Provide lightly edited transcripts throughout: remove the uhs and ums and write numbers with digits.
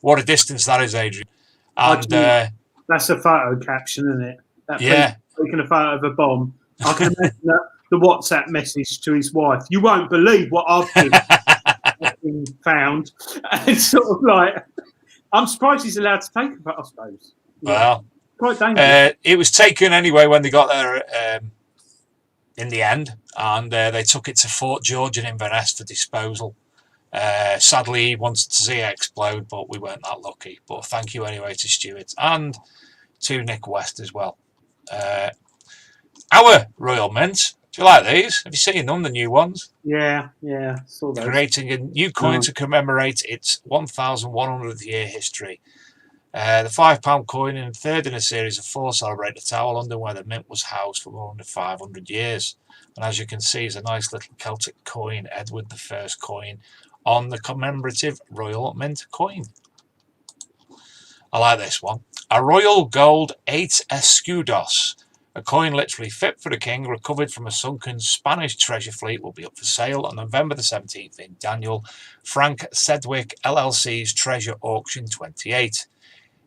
what a distance that is, Adrian. And that's a photo caption, isn't it? That yeah, taking a photo of a bomb. I can imagine the WhatsApp message to his wife. You won't believe what I've been found. And it's sort of like, I'm surprised he's allowed to take it, but I suppose. Well, quite dangerous. It was taken anyway when they got there in the end, and they took it to Fort George in Inverness for disposal. Sadly, he wanted to see it explode, but we weren't that lucky. But thank you anyway to Stuart and to Nick West as well. Our Royal Mint. Do you like these? Have you seen them, the new ones? Yeah, saw those. Creating a new coin to commemorate its 1,100th year history. The £5 coin and third in a series of 4 celebrate the Tower London, where the mint was housed for more than 500 years. And as you can see, it's a nice little Celtic coin, Edward I coin, on the commemorative Royal Mint coin. I like this one. A Royal Gold 8 Escudos. A coin literally fit for the king, recovered from a sunken Spanish treasure fleet, will be up for sale on November the 17th in Daniel Frank Sedgwick LLC's Treasure Auction 28.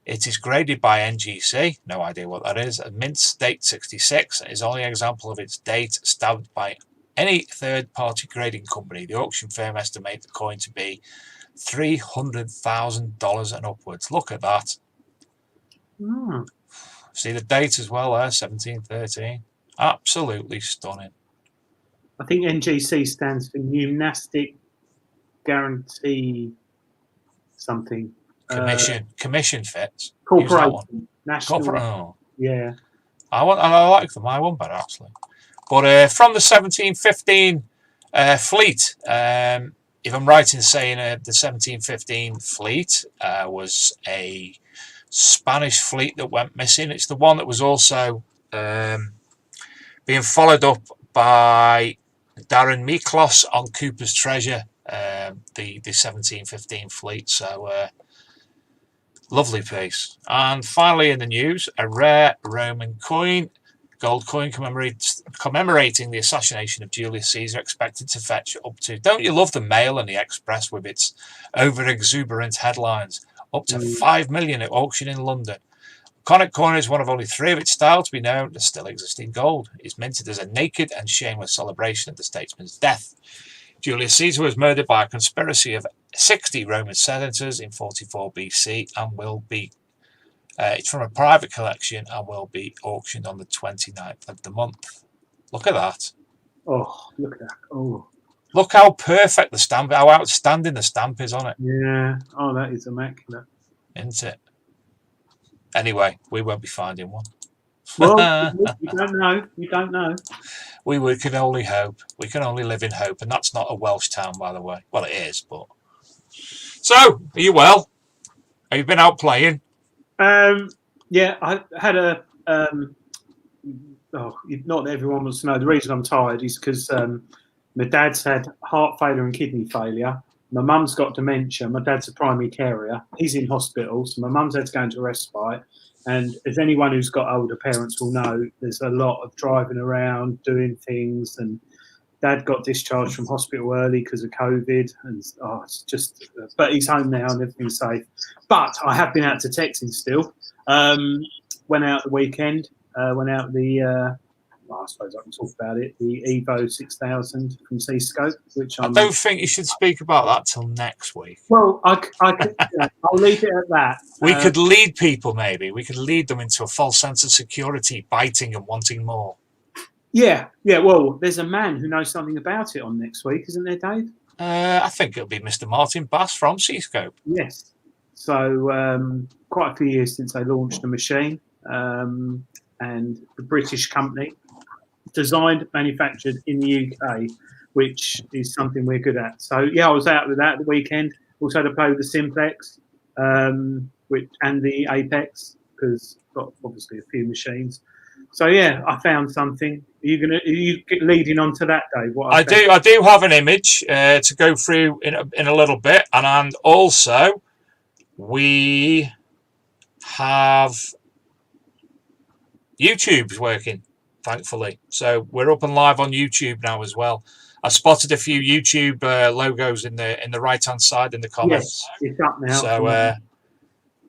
It is graded by NGC, no idea what that is, and mint date 66, and is only an example of its date stamped by any third-party grading company. The auction firm estimates the coin to be $300,000 and upwards. Look at that. See the date as well there, 1713. Absolutely stunning. I think NGC stands for Gymnastic Guarantee something. Commission fits. Corporation. National. Oh. Yeah. I like them. I want better actually. But from the 1715 fleet, if I'm right in saying the 1715 fleet was a Spanish fleet that went missing. It's the one that was also being followed up by Darren Miklos on Cooper's Treasure, the 1715 fleet. So lovely piece. And finally in the news, a rare Roman coin, gold coin commemorating the assassination of Julius Caesar, expected to fetch up to, don't you love the Mail and the Express with its over-exuberant headlines, up to $5 million at auction in London. Conic coin is one of only 3 of its style to be known that still exist in gold. It is minted as a naked and shameless celebration of the statesman's death. Julius Caesar was murdered by a conspiracy of 60 Roman senators in 44 BC and will be, it's from a private collection and will be auctioned on the 29th of the month. Look at that. Oh, look at that. Oh. Look how perfect the stamp, how outstanding the stamp is on it. Yeah. Oh, that is immaculate. Isn't it? Anyway, we won't be finding one. Well, you don't know. You don't know. We can only hope. We can only live in hope. And that's not a Welsh town, by the way. Well, it is, but... So, are you well? Have you been out playing? Yeah, I had a... not that everyone wants to know. The reason I'm tired is because my dad's had heart failure and kidney failure. My mum's got dementia. My dad's a primary carer. He's in hospital, so my mum's had to go into respite. And as anyone who's got older parents will know, there's a lot of driving around, doing things. And Dad got discharged from hospital early because of COVID. And it's just, but he's home now and everything's safe. But I have been out to Texas still. Went out the weekend. Went out the, I suppose I can talk about it, the Evo 6000 from Seascope, which I don't think you should speak about that till next week. Well, I'll leave it at that. We could lead people, maybe. We could lead them into a false sense of security, biting and wanting more. Yeah. Well, there's a man who knows something about it on next week, isn't there, Dave? I think it'll be Mr. Martin Bass from Seascope. Yes. So quite a few years since they launched the machine, and the British company, designed, manufactured in the UK, which is something we're good at. So yeah, I was out with that the weekend. Also had to play with the Simplex, and the Apex, because got obviously a few machines. So yeah, I found something. Are you leading on to that, Dave? I do have an image to go through in a little bit, and also we have YouTube's working, thankfully. So we're up and live on YouTube now as well. I spotted a few YouTube logos in the right hand side in the comments. Yes, it's up now. So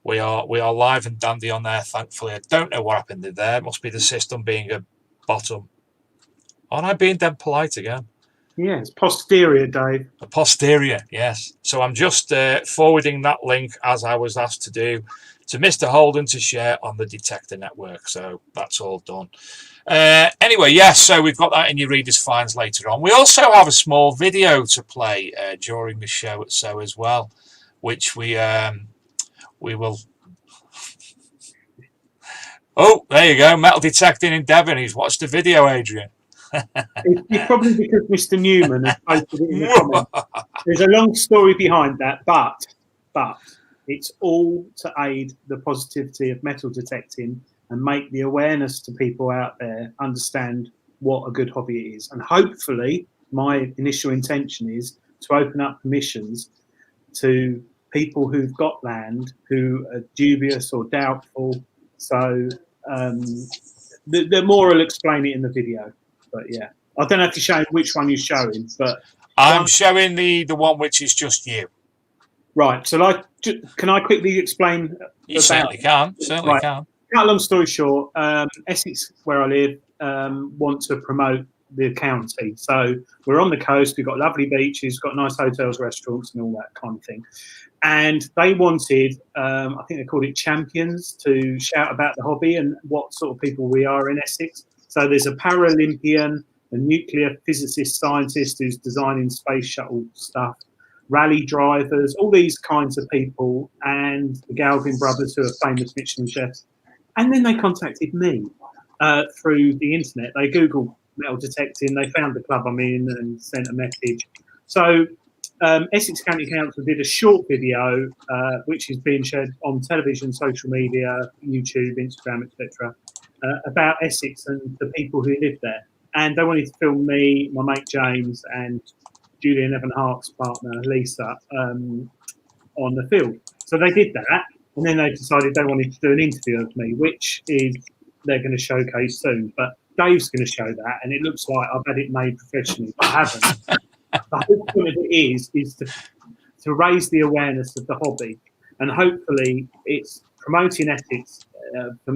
We are live and dandy on there, thankfully. I don't know what happened there. It must be the system being a bottom. Aren't I being dead polite again? Yes, posterior, Dave. A posterior, yes. So I'm just forwarding that link, as I was asked to do, to Mr. Holden to share on the Detector Network. So that's all done. Anyway, yes, so we've got that in your readers' finds later on. We also have a small video to play during the show so as well, which we will... Oh, there you go, metal detecting in Devon. He's watched the video, Adrian. It's probably because Mr. Newman has posted it in the comments. There's a long story behind that, but it's all to aid the positivity of metal detecting and make the awareness to people out there understand what a good hobby it is. And hopefully, my initial intention is to open up permissions to people who've got land who are dubious or doubtful. So the more will explain it in the video. But yeah, I don't have to show which one you're showing, but I'm showing the one which is just you. Right. So, can I quickly explain? You certainly can. Certainly can. Cut a long story short, Essex, where I live, want to promote the county. So we're on the coast. We've got lovely beaches, got nice hotels, restaurants, and all that kind of thing. And they wanted, I think they called it champions, to shout about the hobby and what sort of people we are in Essex. So there's a Paralympian, a nuclear physicist, scientist who's designing space shuttle stuff, rally drivers, all these kinds of people, and the Galvin brothers, who are famous Michelin chefs. And then they contacted me through the internet. They Googled metal detecting, they found the club I'm in and sent a message. So Essex County Council did a short video, which is being shared on television, social media, YouTube, Instagram, etc., about Essex and the people who live there. And they wanted to film me, my mate James, and Julian Evan Hart's partner Lisa on the field. So they did that, and then they decided they wanted to do an interview of me, which is they're going to showcase soon. But Dave's going to show that, and it looks like I've had it made professionally, but I haven't. The whole point of it is to raise the awareness of the hobby, and hopefully it's promoting ethics not for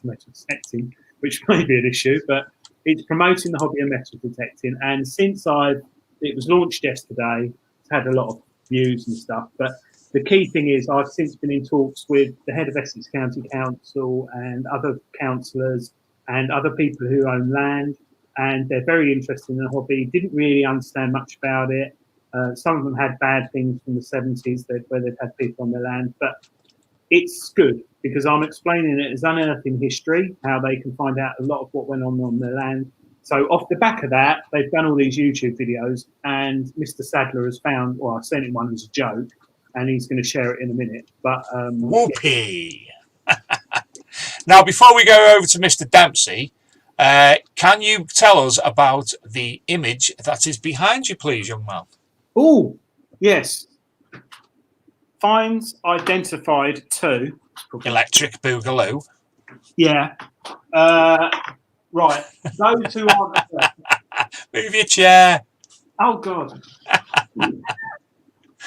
metal detecting, which may be an issue, but it's promoting the hobby of metal detecting. And since it was launched yesterday, it's had a lot of views and stuff. But the key thing is I've since been in talks with the head of Essex County Council and other councillors and other people who own land, and they're very interested in the hobby, didn't really understand much about it. Some of them had bad things from the 70s where they've had people on their land, but it's good because I'm explaining it as unearthing history, how they can find out a lot of what went on their land. So off the back of that, they've done all these YouTube videos, and Mr. Sadler has found, well, I sent him one as a joke, and he's going to share it in a minute. But whoopee! Yeah. Now, before we go over to Mr. Dempsey, can you tell us about the image that is behind you, please, young man? Oh, yes. Finds identified 2. Electric Boogaloo. Yeah. Right. Those who aren't aware. Move your chair. Oh, God.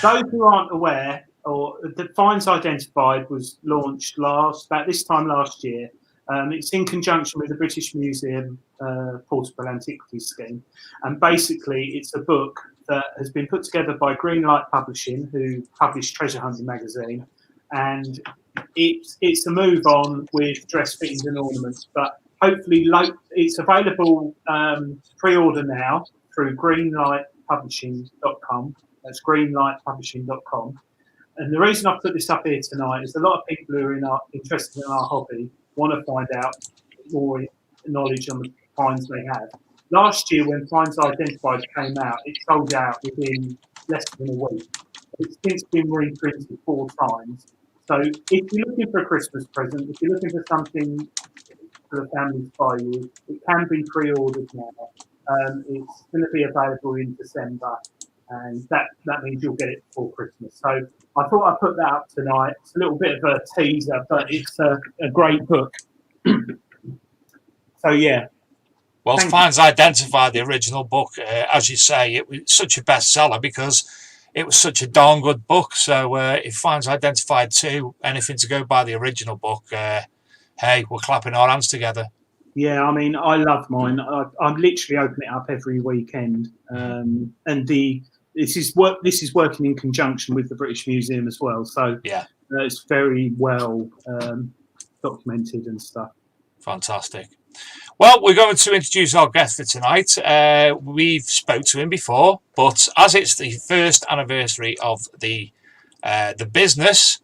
Those who aren't aware, or the Finds Identified was launched about this time last year. It's in conjunction with the British Museum Portable Antiquities Scheme. And basically, it's a book that has been put together by Greenlight Publishing, who published Treasure Hunting Magazine. And it's a move on with dress fittings and ornaments, but hopefully it's available pre-order now through greenlightpublishing.com. That's greenlightpublishing.com. And the reason I put this up here tonight is a lot of people who are interested in our hobby want to find out more knowledge on the finds they have. Last year, when Finds Identified came out, it sold out within less than a week. It's since been reprinted 4 times. So if you're looking for a Christmas present, if you're looking for something for the family to buy you, it can be pre-ordered now. It's going to be available in December, and that means you'll get it before Christmas. So I thought I'd put that up tonight. It's a little bit of a teaser, but it's a great book. So, yeah. Well, Finds Identified, the original book, as you say, it was such a bestseller because it was such a darn good book. So if fans identified too anything to go by the original book, hey, we're clapping our hands together. Yeah, I mean, I love mine. I'm literally open it up every weekend, and this is working in conjunction with the British Museum as well. So yeah, it's very well documented and stuff. Fantastic. Well, we're going to introduce our guest for tonight. We've spoke to him before, but as it's the first anniversary of the business,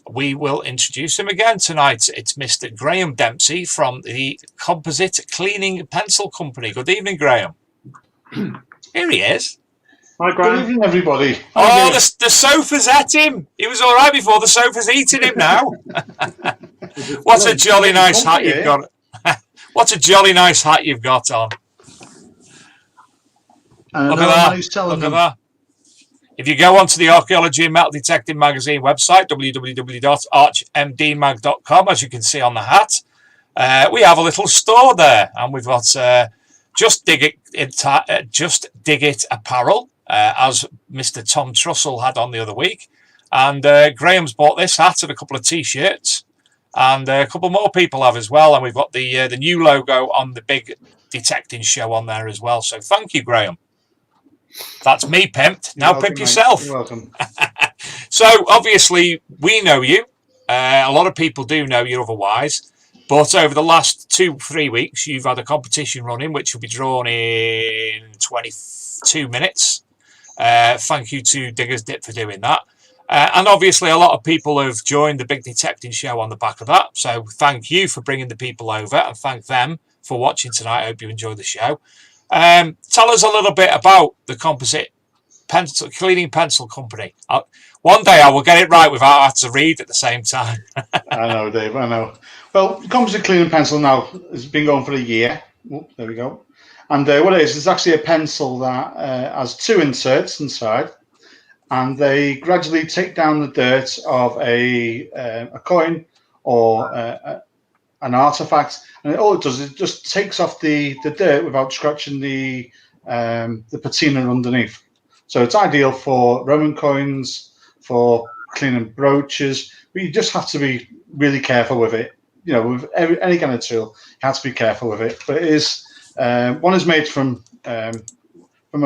we will introduce him again tonight. It's Mr. Graeme Dempsey from the Composite Cleaning Pencil Company. Good evening, Graeme. Here he is. Hi, Graeme. Good evening, everybody. Oh, the sofa's at him. He was all right before. The sofa's eating him now. What a jolly nice hat you've got. What a jolly nice hat you've got on. Look at that. Look at that. If you go onto the Archaeology and Metal Detecting Magazine website, www.archmdmag.com, as you can see on the hat, we have a little store there, and we've got Just Dig It apparel, as Mr. Tom Trussell had on the other week, and Graham's bought this hat and a couple of T-shirts, and a couple more people have as well, and we've got the new logo on the big detecting show on there as well. So thank you, Graeme. That's me pimped. Now welcome, pimp yourself. You're welcome. So obviously we know you. A lot of people do know you otherwise. But over the last 2-3 weeks, you've had a competition running, which will be drawn in 22 minutes. Thank you to Diggers Dip for doing that. And obviously a lot of people have joined the big detecting show on the back of that. So thank you for bringing the people over, and thank them for watching tonight. I hope you enjoy the show. Tell us a little bit about the Composite Cleaning Pencil Company. One day I will get it right without having to read at the same time. I know, Dave, I know. Well, Composite Cleaning Pencil now has been going for a year. Oh, there we go. And what it is, it's actually a pencil that has 2 inserts inside, and they gradually take down the dirt of a coin or an artifact, and all it does is it just takes off the dirt without scratching the patina underneath. So it's ideal for Roman coins, for cleaning brooches, but you just have to be really careful with it. You know, with any kind of tool, you have to be careful with it. But it is one is made from a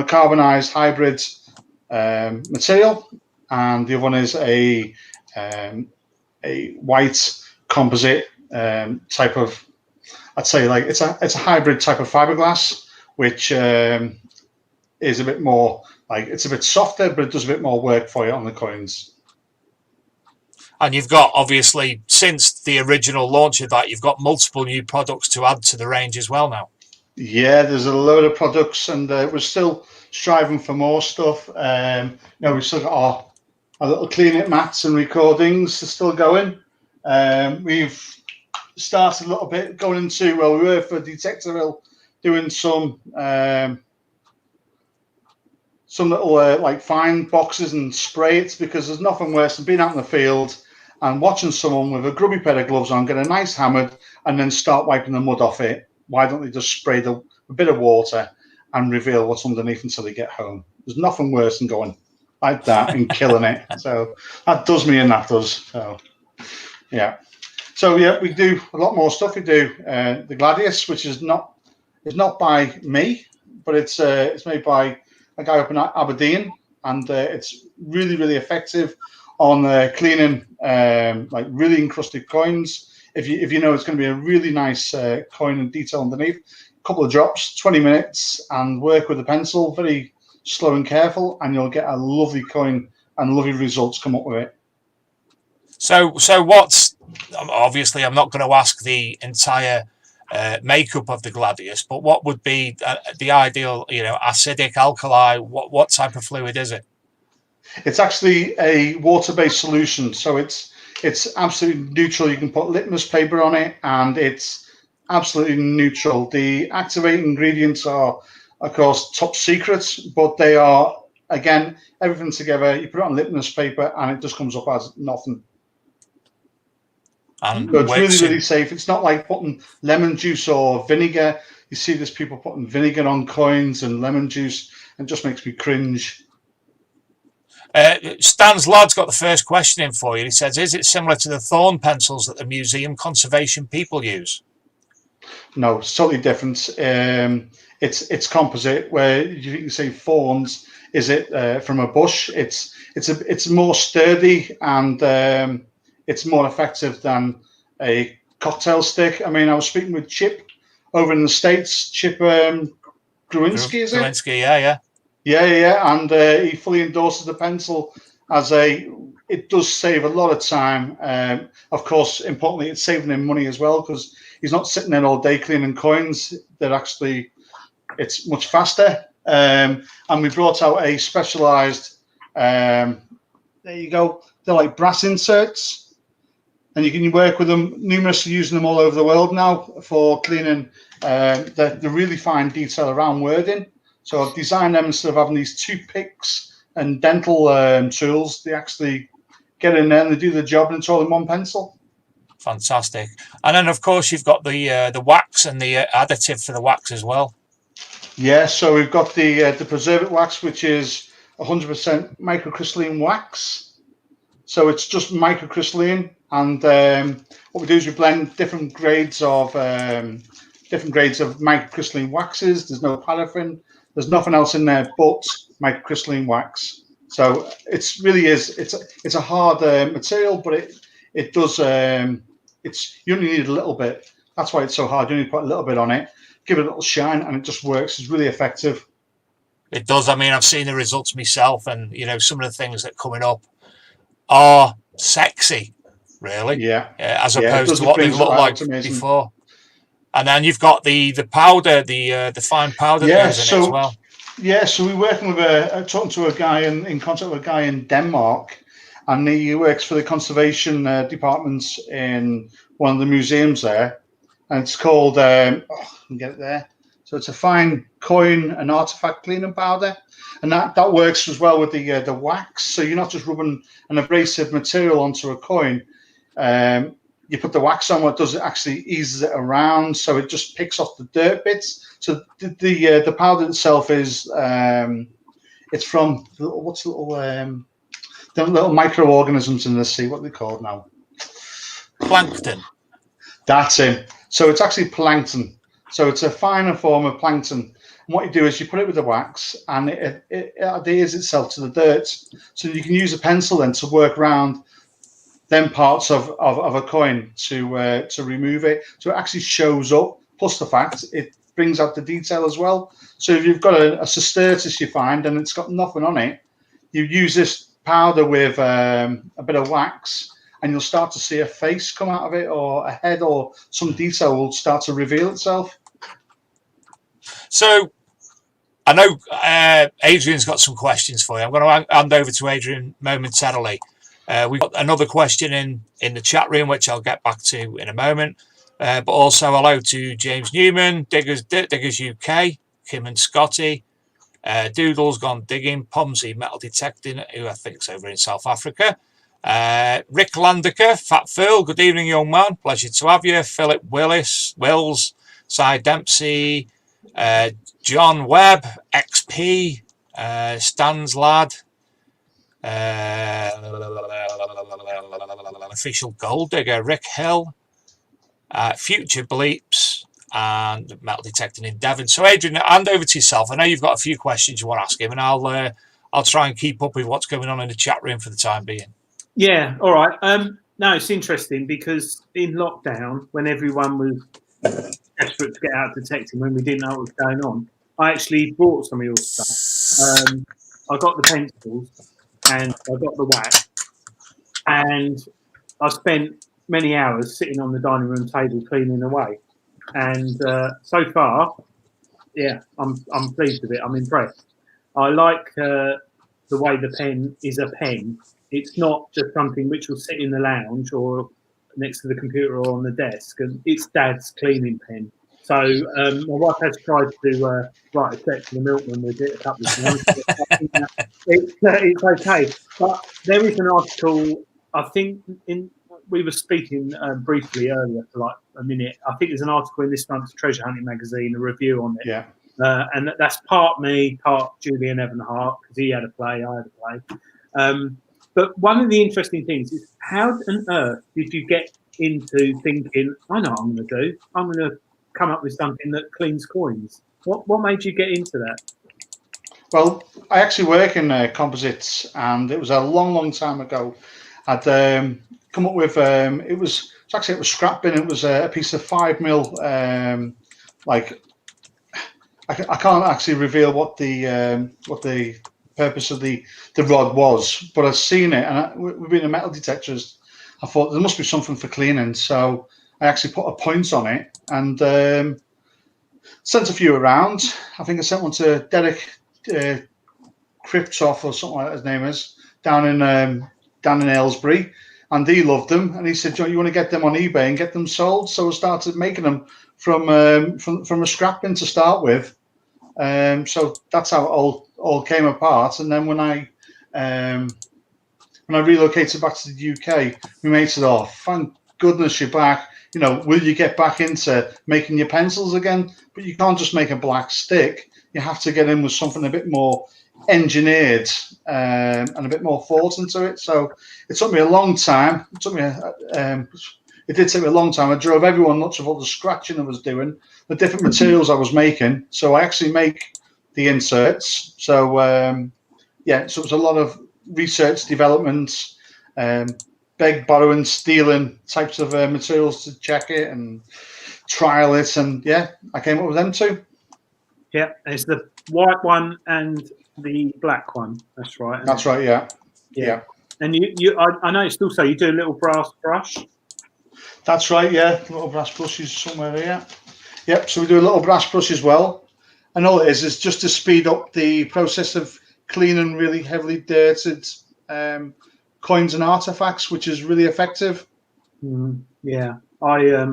carbonized hybrid material, and the other one is a white composite type of, I'd say, like it's a hybrid type of fiberglass, which is a bit more like, it's a bit softer, but it does a bit more work for you on the coins. And you've got, obviously, since the original launch of that, you've got multiple new products to add to the range as well now. Yeah, there's a load of products, and we're still striving for more stuff. We've still got our little clean it mats and recordings are still going. We've started a little bit going into, well, we were for Detector Hill doing some little like fine boxes and spray it, because there's nothing worse than being out in the field and watching someone with a grubby pair of gloves on get a nice hammered and then start wiping the mud off it. Why don't they just spray a bit of water and reveal what's underneath until they get home? There's nothing worse than going like that and killing it. So that does me, and that does. So yeah. So yeah, we do a lot more stuff. We do the Gladius, which is not by me, but it's made by a guy up in Aberdeen, and it's really, really effective on cleaning like really encrusted coins. If you know it's going to be a really nice coin and detail underneath, a couple of drops, 20 minutes, and work with a pencil, very slow and careful, and you'll get a lovely coin and lovely results come up with it. So what's, obviously I'm not going to ask the entire makeup of the Gladius, but what would be the ideal, acidic, alkali, what type of fluid is it? It's actually a water-based solution, so it's absolutely neutral. You can put litmus paper on it, and it's absolutely neutral. The activating ingredients are, of course, top secret, but they are, again, everything together. You put it on litmus paper, and it just comes up as nothing. And so it's really, really safe. It's not like putting lemon juice or vinegar. You see there's people putting vinegar on coins and lemon juice, and it just makes me cringe. Stan's lad's got the first question in for you. He says, is it similar to the thorn pencils that the museum conservation people use? No, it's totally different. It's composite, where you can say thorns. Is it from a bush? It's more sturdy, and it's more effective than a cocktail stick. I mean, I was speaking with Chip over in the States. Chip Gruinski, is it? Gruinski, yeah. Yeah, and he fully endorses the pencil as it does save a lot of time. Of course, importantly, it's saving him money as well, because he's not sitting there all day cleaning coins. It's much faster. And we brought out a specialized, there you go, they're like brass inserts, and you can work with them. Numerous are using them all over the world now for cleaning the really fine detail around wording. So I've designed them, instead of having these toothpicks and dental tools, they actually get in there and they do the job, and it's all in one pencil. Fantastic. And then, of course, you've got the wax and the additive for the wax as well. Yeah, so we've got the preservative wax, which is 100% microcrystalline wax. So it's just microcrystalline, and what we do is we blend different grades of microcrystalline waxes. There's no paraffin. There's nothing else in there but microcrystalline wax. So it's a hard material, but it does you only need a little bit. That's why it's so hard. You only put a little bit on it, give it a little shine, and it just works. It's really effective. It does. I mean, I've seen the results myself, and some of the things that are coming up are sexy, really. Yeah. As opposed to what they looked like before. And then you've got the powder, the fine powder that goes in it as well. Yeah, so we're working with talking to a guy in contact with a guy in Denmark, and he works for the conservation departments in one of the museums there, and it's called I can get it there. So it's a fine coin and artifact cleaning powder, and that works as well with the wax. So you're not just rubbing an abrasive material onto a coin. You put the wax on, what it does, it actually eases it around, so it just picks off the dirt bits. So the powder itself is it's from the little microorganisms in the sea. What are they called now? Plankton. That's it. So it's actually plankton. So it's a finer form of plankton. And what you do is you put it with the wax, and it adheres itself to the dirt. So you can use a pencil then to work around them parts of a coin to remove it. So it actually shows up, plus the fact it brings out the detail as well. So if you've got a Cistertus you find and it's got nothing on it, you use this powder with a bit of wax, and you'll start to see a face come out of it, or a head, or some detail will start to reveal itself. So I know Adrian's got some questions for you. I'm going to hand over to Adrian momentarily. We've got another question in the chat room, which I'll get back to in a moment. But also hello to James Newman, Diggers UK, Kim and Scotty, Doodle's Gone Digging, Pomsey Metal Detecting, who I think's over in South Africa, Rick Landecker, Fat Phil, good evening, young man, pleasure to have you. Philip Wills, Cy Dempsey, John Webb, XP, Stan's Lad, Official Gold Digger, Rick Hill, Future Bleeps, and Metal Detecting in Devon. So Adrian, hand over to yourself. I know you've got a few questions you want to ask him, and I'll try and keep up with what's going on in the chat room for the time being. Yeah, all right. No, it's interesting because in lockdown, when everyone was desperate to get out detecting, when we didn't know what was going on, I actually bought some of your stuff. I got the pencils and I got the wax, and I spent many hours sitting on the dining room table cleaning away. And so far, yeah, I'm pleased with it. I'm impressed. I like the way the pen is a pen. It's not just something which will sit in the lounge or next to the computer or on the desk. And it's Dad's cleaning pen. So my wife has tried to write a check to the milkman with it a couple of times. It's okay. But there is an article, I think, we were speaking briefly earlier for like a minute. I think there's an article in this month's Treasure Hunting Magazine, a review on it. Yeah. And that's part me, part Julian Evanhart, because he had a play, I had a play. But one of the interesting things is how on earth did you get into thinking, I know what I'm going to do. I'm going to come up with something that cleans coins. What made you get into that? Well, I actually work in composites, and it was a long time ago. I'd come up with it was scrap bin. It was a piece of 5mm. Like I can't actually reveal what the purpose of the rod was, but I've seen it, and we've been a metal detectorist. I thought there must be something for cleaning, so I actually put a point on it and sent a few around. I think I sent one to Derek Kriptoff or something like that his name is, down in Aylesbury, and he loved them, and he said, "You want to get them on eBay and get them sold?" So I started making them from a scrap bin to start with. So that's how it all came apart. And then when I relocated back to the UK, my mate said, "Oh, thank goodness you're back. Will you get back into making your pencils again? But you can't just make a black stick. You have to get in with something a bit more engineered and a bit more thought into it." So it took me a long time. It did take me a long time. I drove everyone nuts with all the scratching I was doing, the different materials I was making. So I actually make the inserts. So so it was a lot of research, development, beg, borrowing, stealing types of materials to check it and trial it. And I came up with them too. Yeah, it's the white one and the black one. That's right. That's right. Yeah. And I noticed also you do a little brass brush. That's right. Yeah, little brass brushes somewhere here. Yep. So we do a little brass brush as well, and all it is just to speed up the process of cleaning really heavily dirted coins and artifacts, which is really effective. Yeah, I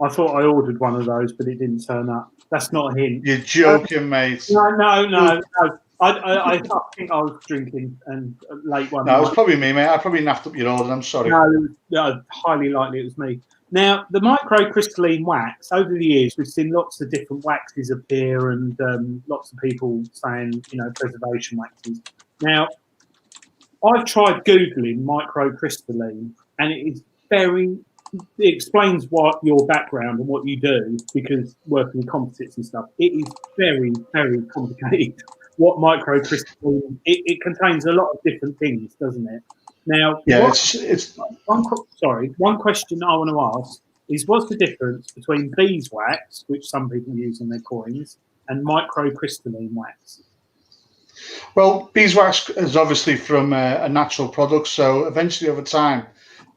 thought I ordered one of those, but it didn't turn up. That's not a hint. You're joking, mate. No. I think I was drinking and late one. No, it was probably me, mate. I probably naffed up your order. I'm sorry. No, highly likely it was me. Now, the microcrystalline wax, over the years, we've seen lots of different waxes appear and lots of people saying, preservation waxes. Now, I've tried Googling microcrystalline, and it explains what your background and what you do, because working with composites and stuff, it is very, very complicated. What microcrystalline, it contains a lot of different things, doesn't it? Now, one question I want to ask is, what's the difference between beeswax, which some people use on their coins, and microcrystalline wax? Well, beeswax is obviously from a natural product, so eventually over time,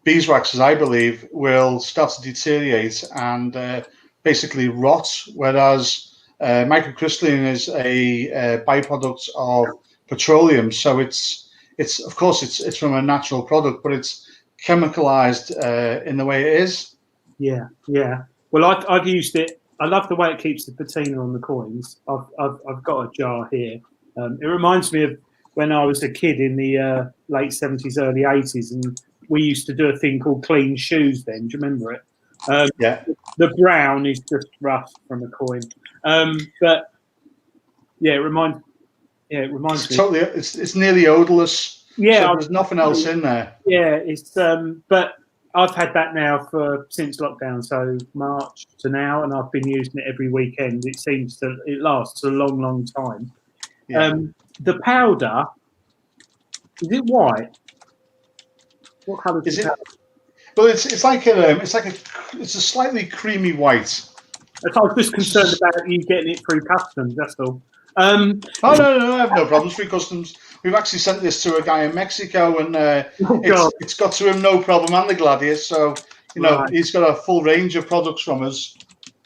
beeswaxes, I believe, will start to deteriorate and basically rot, whereas microcrystalline is a byproduct of petroleum. So it's of course it's from a natural product, but it's chemicalized in the way it is. Yeah. Well, I've used it. I love the way it keeps the patina on the coins. I've got a jar here. It reminds me of when I was a kid in the late 70s, early 80s, and we used to do a thing called clean shoes then. Do you remember it? The brown is just rust from a coin. But yeah, it reminds me. Totally, it's nearly odorless. Yeah, so there's nothing else in there. Yeah, it's but I've had that now since lockdown, so March to now, and I've been using it every weekend. It lasts a long time. Yeah. The powder, is it white? What colour is it? Well, it's a slightly creamy white. I was just concerned about you getting it through customs. That's all. No, I have no problems through customs. We've actually sent this to a guy in Mexico, and it's got to him no problem, and the Gladius. So he's got a full range of products from us.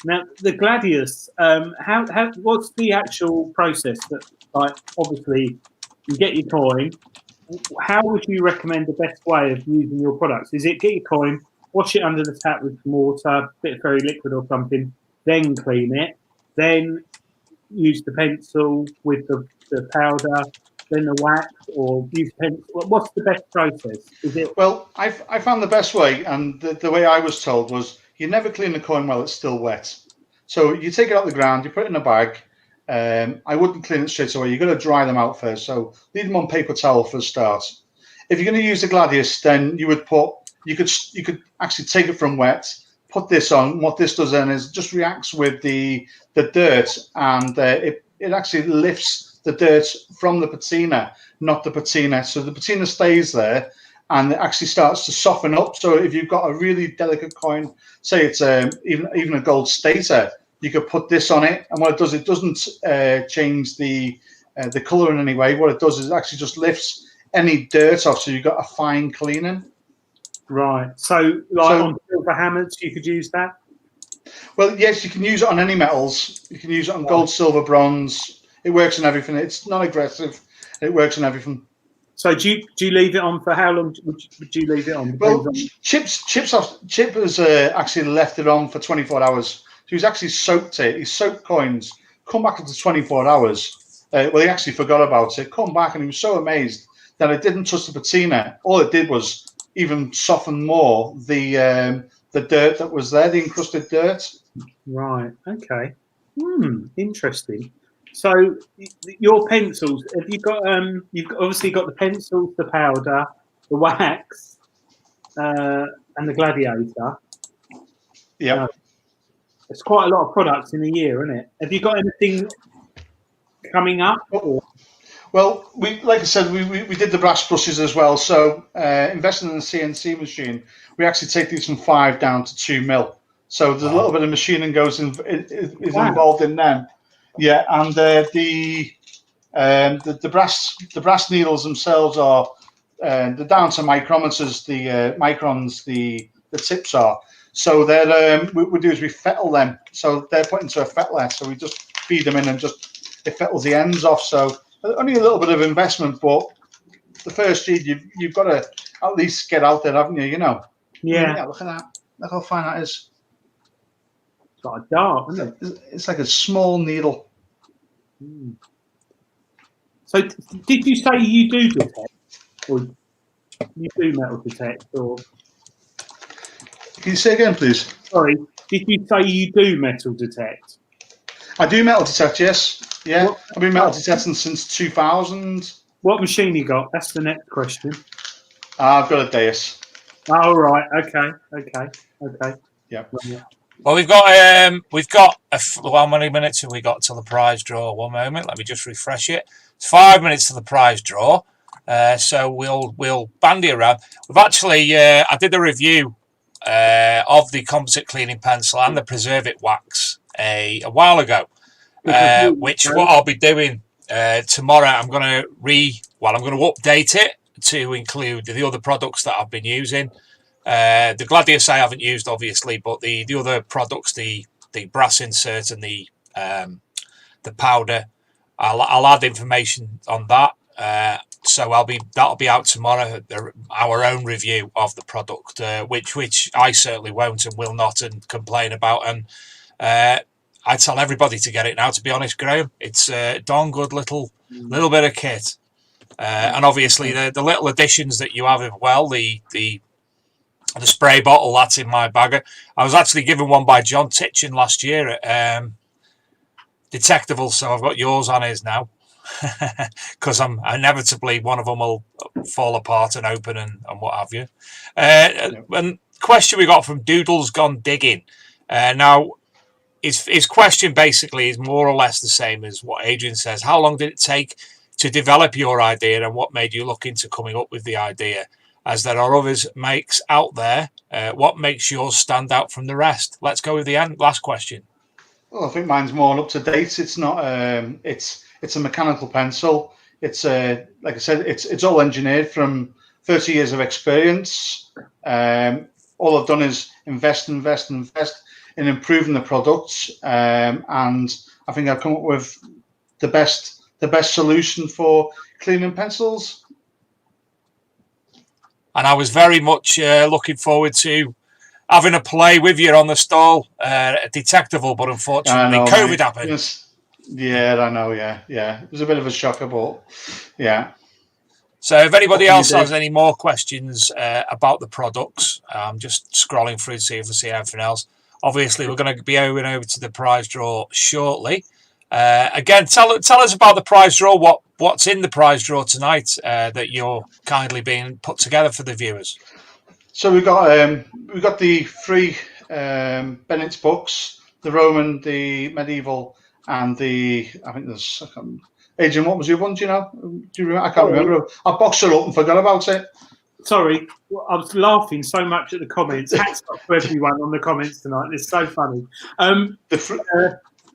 Now the Gladius, what's the actual process? That, obviously, you get your coin. How would you recommend the best way of using your products? Is it get your coin, wash it under the tap with some water, a bit of fairy liquid or something, then clean it, then use the pencil with the powder, then the wax, or use pencil? What's the best process? Well, I found the best way, and the way I was told was you never clean the coin while it's still wet. So you take it out the ground, you put it in a bag, I wouldn't clean it straight away. You've got to dry them out first. So leave them on paper towel for a start. If you're going to use the Gladius, then you could actually take it from wet, put this on. What this does then is just reacts with the dirt, and it actually lifts the dirt from the patina, not the patina. So the patina stays there, and it actually starts to soften up. So if you've got a really delicate coin, say it's even a gold stater, you could put this on it, and what it does, it doesn't change the color in any way. What it does is it actually just lifts any dirt off, so you've got a fine cleaning. Right. So, on silver hammers, you could use that? Well, yes, you can use it on any metals. You can use it on gold, silver, bronze. It works on everything. It's not aggressive. It works on everything. So do you leave it on for how long would you leave it on? Well, Chip has actually left it on for 24 hours. So he's actually soaked it. He soaked coins. Come back after 24 hours. Well, he actually forgot about it. Come back, and he was so amazed that it didn't touch the patina. All it did was even soften more the dirt that was there, the encrusted dirt. Right. Okay. Interesting. So your pencils, have you got? You've obviously got the pencils, the powder, the wax, and the Gladiator. Yeah. It's quite a lot of products in a year, isn't it? Have you got anything coming up? Or? Well, like I said, we did the brass brushes as well. So investing in a CNC machine, we actually take these from 5 down to 2 mil. So there's a little bit of machining involved in them. Yeah, and the brass needles themselves are they're down to micrometers. The microns the tips are. So they're what we do is we fettle them. So they're put into a fettler. So we just feed them in and just it fettles the ends off. So only a little bit of investment, but the first year you've got to at least get out there, haven't you? You know. Yeah. Look at that. Look how fine that is. It's like a dart, isn't it? It's like a small needle. So did you say you do detect, or you do metal detect, or? Can you say again, please? Sorry, did you say you do metal detect? I do metal detect, yes. Yeah, I've been metal detecting since 2000. What machine you got? That's the next question. I've got a Deus. Oh, right. Okay. Yeah. Well, we've got how many minutes have we got till the prize draw? 1 moment. Let me just refresh it. It's 5 minutes to the prize draw. So we'll bandy around. We've actually I did a review of the composite cleaning pencil and the preserve it wax a while ago. Which what I'll be doing tomorrow. I'm going to update it to include the other products that I've been using. The Gladius I haven't used, obviously, but the other products, the brass insert and the powder, I'll add information on that. So that'll be out tomorrow. Our own review of the product, which I certainly won't and will not and complain about. And I tell everybody to get it now. To be honest, Graeme, it's a darn good little bit of kit. And obviously the little additions that you have as well, the spray bottle, that's in my bag. I was actually given one by John Titchin last year at Detectable, so I've got yours on his now. Because inevitably one of them will fall apart and open and what have you. And question we got from Doodle's Gone Digging. Now, his question basically is more or less the same as what Adrian says. How long did it take to develop your idea, and what made you look into coming up with the idea? As there are others makes out there, what makes yours stand out from the rest? Let's go with the last question. Well, I think mine's more up to date. It's not. It's a mechanical pencil. It's like I said, it's all engineered from 30 years of experience. All I've done is invest in improving the products, and I think I've come up with the best solution for cleaning pencils. And I was very much looking forward to having a play with you on the stall, Detectable, but unfortunately COVID happened. Yeah, I know. Yeah. It was a bit of a shocker, but yeah. So if anybody else has any more questions about the products, I'm just scrolling through to see if I see anything else. Obviously, we're going to be going over to the prize draw shortly. Again, tell us about the prize draw. What's in the prize draw tonight that you're kindly being put together for the viewers? So we got the three Bennett's books: the Roman, the medieval, and the Adrian. What was your one? Do you know? Do you remember? I can't remember. I boxed it up and forgot about it. Sorry, I was laughing so much at the comments. Hats off to everyone on the comments tonight. It's so funny.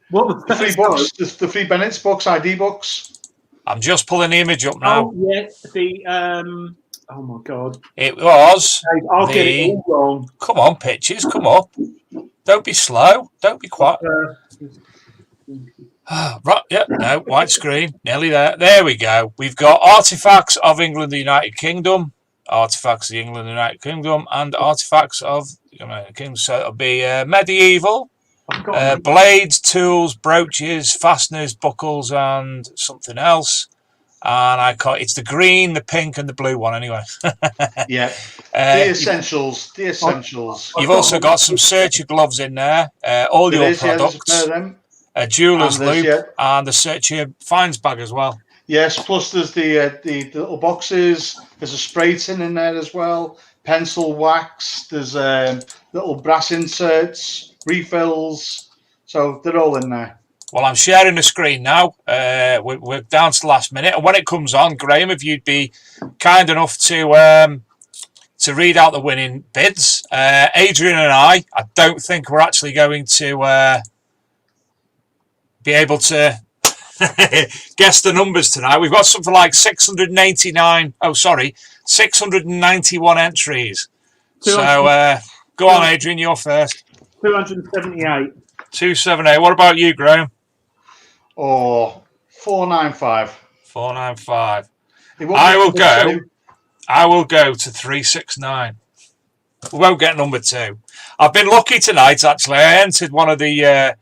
What was the three books? The three Bennett's books, ID books. I'm just pulling the image up now. Oh yeah, oh my God! It was. I'll get it all wrong. Come on, pitches, come up. Don't be slow. Don't be quiet. Right, yeah, no, white screen. Nearly there. There we go. We've got Artifacts of England, the United Kingdom. Artifacts of England, the United Kingdom, and Artifacts of the United Kingdom. So it'll be medieval, blades, tools, brooches, fasteners, buckles, and something else. And it's the green, the pink, and the blue one anyway. Yeah, the essentials. The essentials. You've also got some Searcher gloves in there. All your products. A jeweler's loop and the Searcher finds bag as well. Yes, plus there's the little boxes. There's a spray tin in there as well. Pencil wax. There's little brass inserts, refills. So they're all in there. Well, I'm sharing the screen now. We're down to the last minute, and when it comes on, Graeme, if you'd be kind enough to read out the winning bids. Adrian and I don't think we're actually going to be able to guess the numbers tonight. We've got something like 691 entries. So go on, Adrian, you're first. 278. 278. What about you, Graeme? Oh, 495. 495. I will go to 369. We won't get number 2. I've been lucky tonight, actually. I entered one of the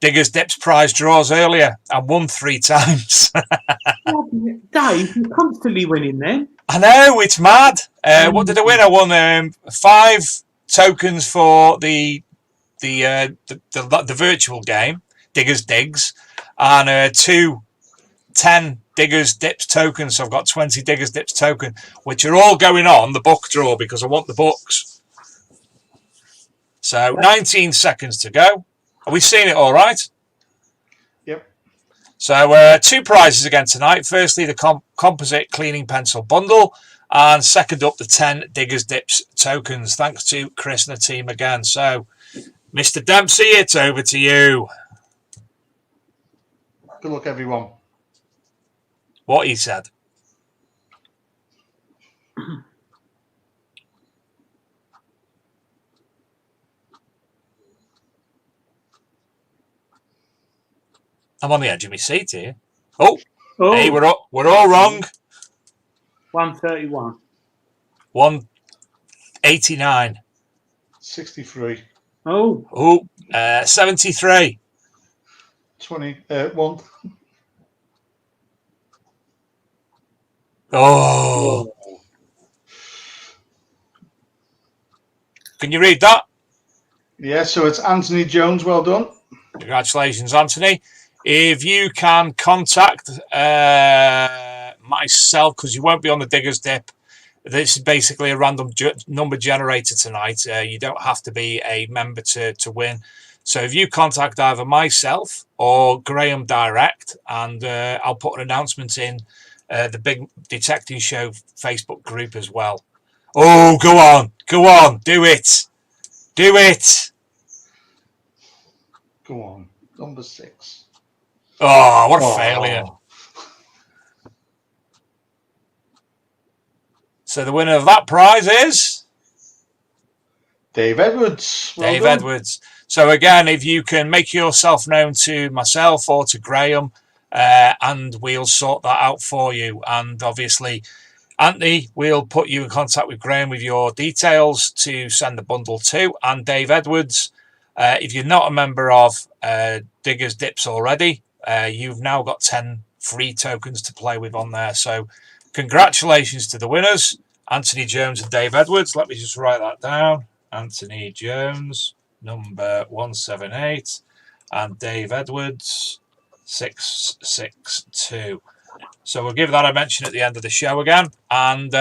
Diggers Dips prize draws earlier and won 3 times. Dave, you're constantly winning then. I know, it's mad. What did I win? I won 5 tokens for the virtual game, Diggers Digs, and 2 10 Diggers Dips tokens. So I've got 20 Diggers Dips token, which are all going on the book draw because I want the books. So 19 seconds to go. Are we seeing it all right? Yep. So 2 prizes again tonight. Firstly, the Composite Cleaning Pencil Bundle, and second up, the 10 Diggers Dips tokens. Thanks to Chris and the team again. So, Mr. Dempsey, it's over to you. Good luck, everyone. What he said. I'm on the edge of my seat here. Oh. Hey, we're all wrong. 131. 189. 63. Oh. 73. 21. Oh. Can you read that? Yeah, so it's Anthony Jones. Well done. Congratulations, Anthony. If you can contact myself, because you won't be on the Diggers Dip. This is basically a random number generator tonight. You don't have to be a member to win. So if you contact either myself or Graeme direct, and I'll put an announcement in the Big Detecting Show Facebook group as well. Oh, go on. Do it. Go on. Number 6. Oh, what a failure. So the winner of that prize is Dave Edwards. Dave Edwards. So again, if you can make yourself known to myself or to Graeme, and we'll sort that out for you. And obviously, Anthony, we'll put you in contact with Graeme with your details to send the bundle to. And Dave Edwards, if you're not a member of Diggers Dips already, you've now got 10 free tokens to play with on there. So congratulations to the winners, Anthony Jones and Dave Edwards. Let me just write that down. Anthony Jones, number 178, and Dave Edwards, 662. So we'll give that a mention at the end of the show again. And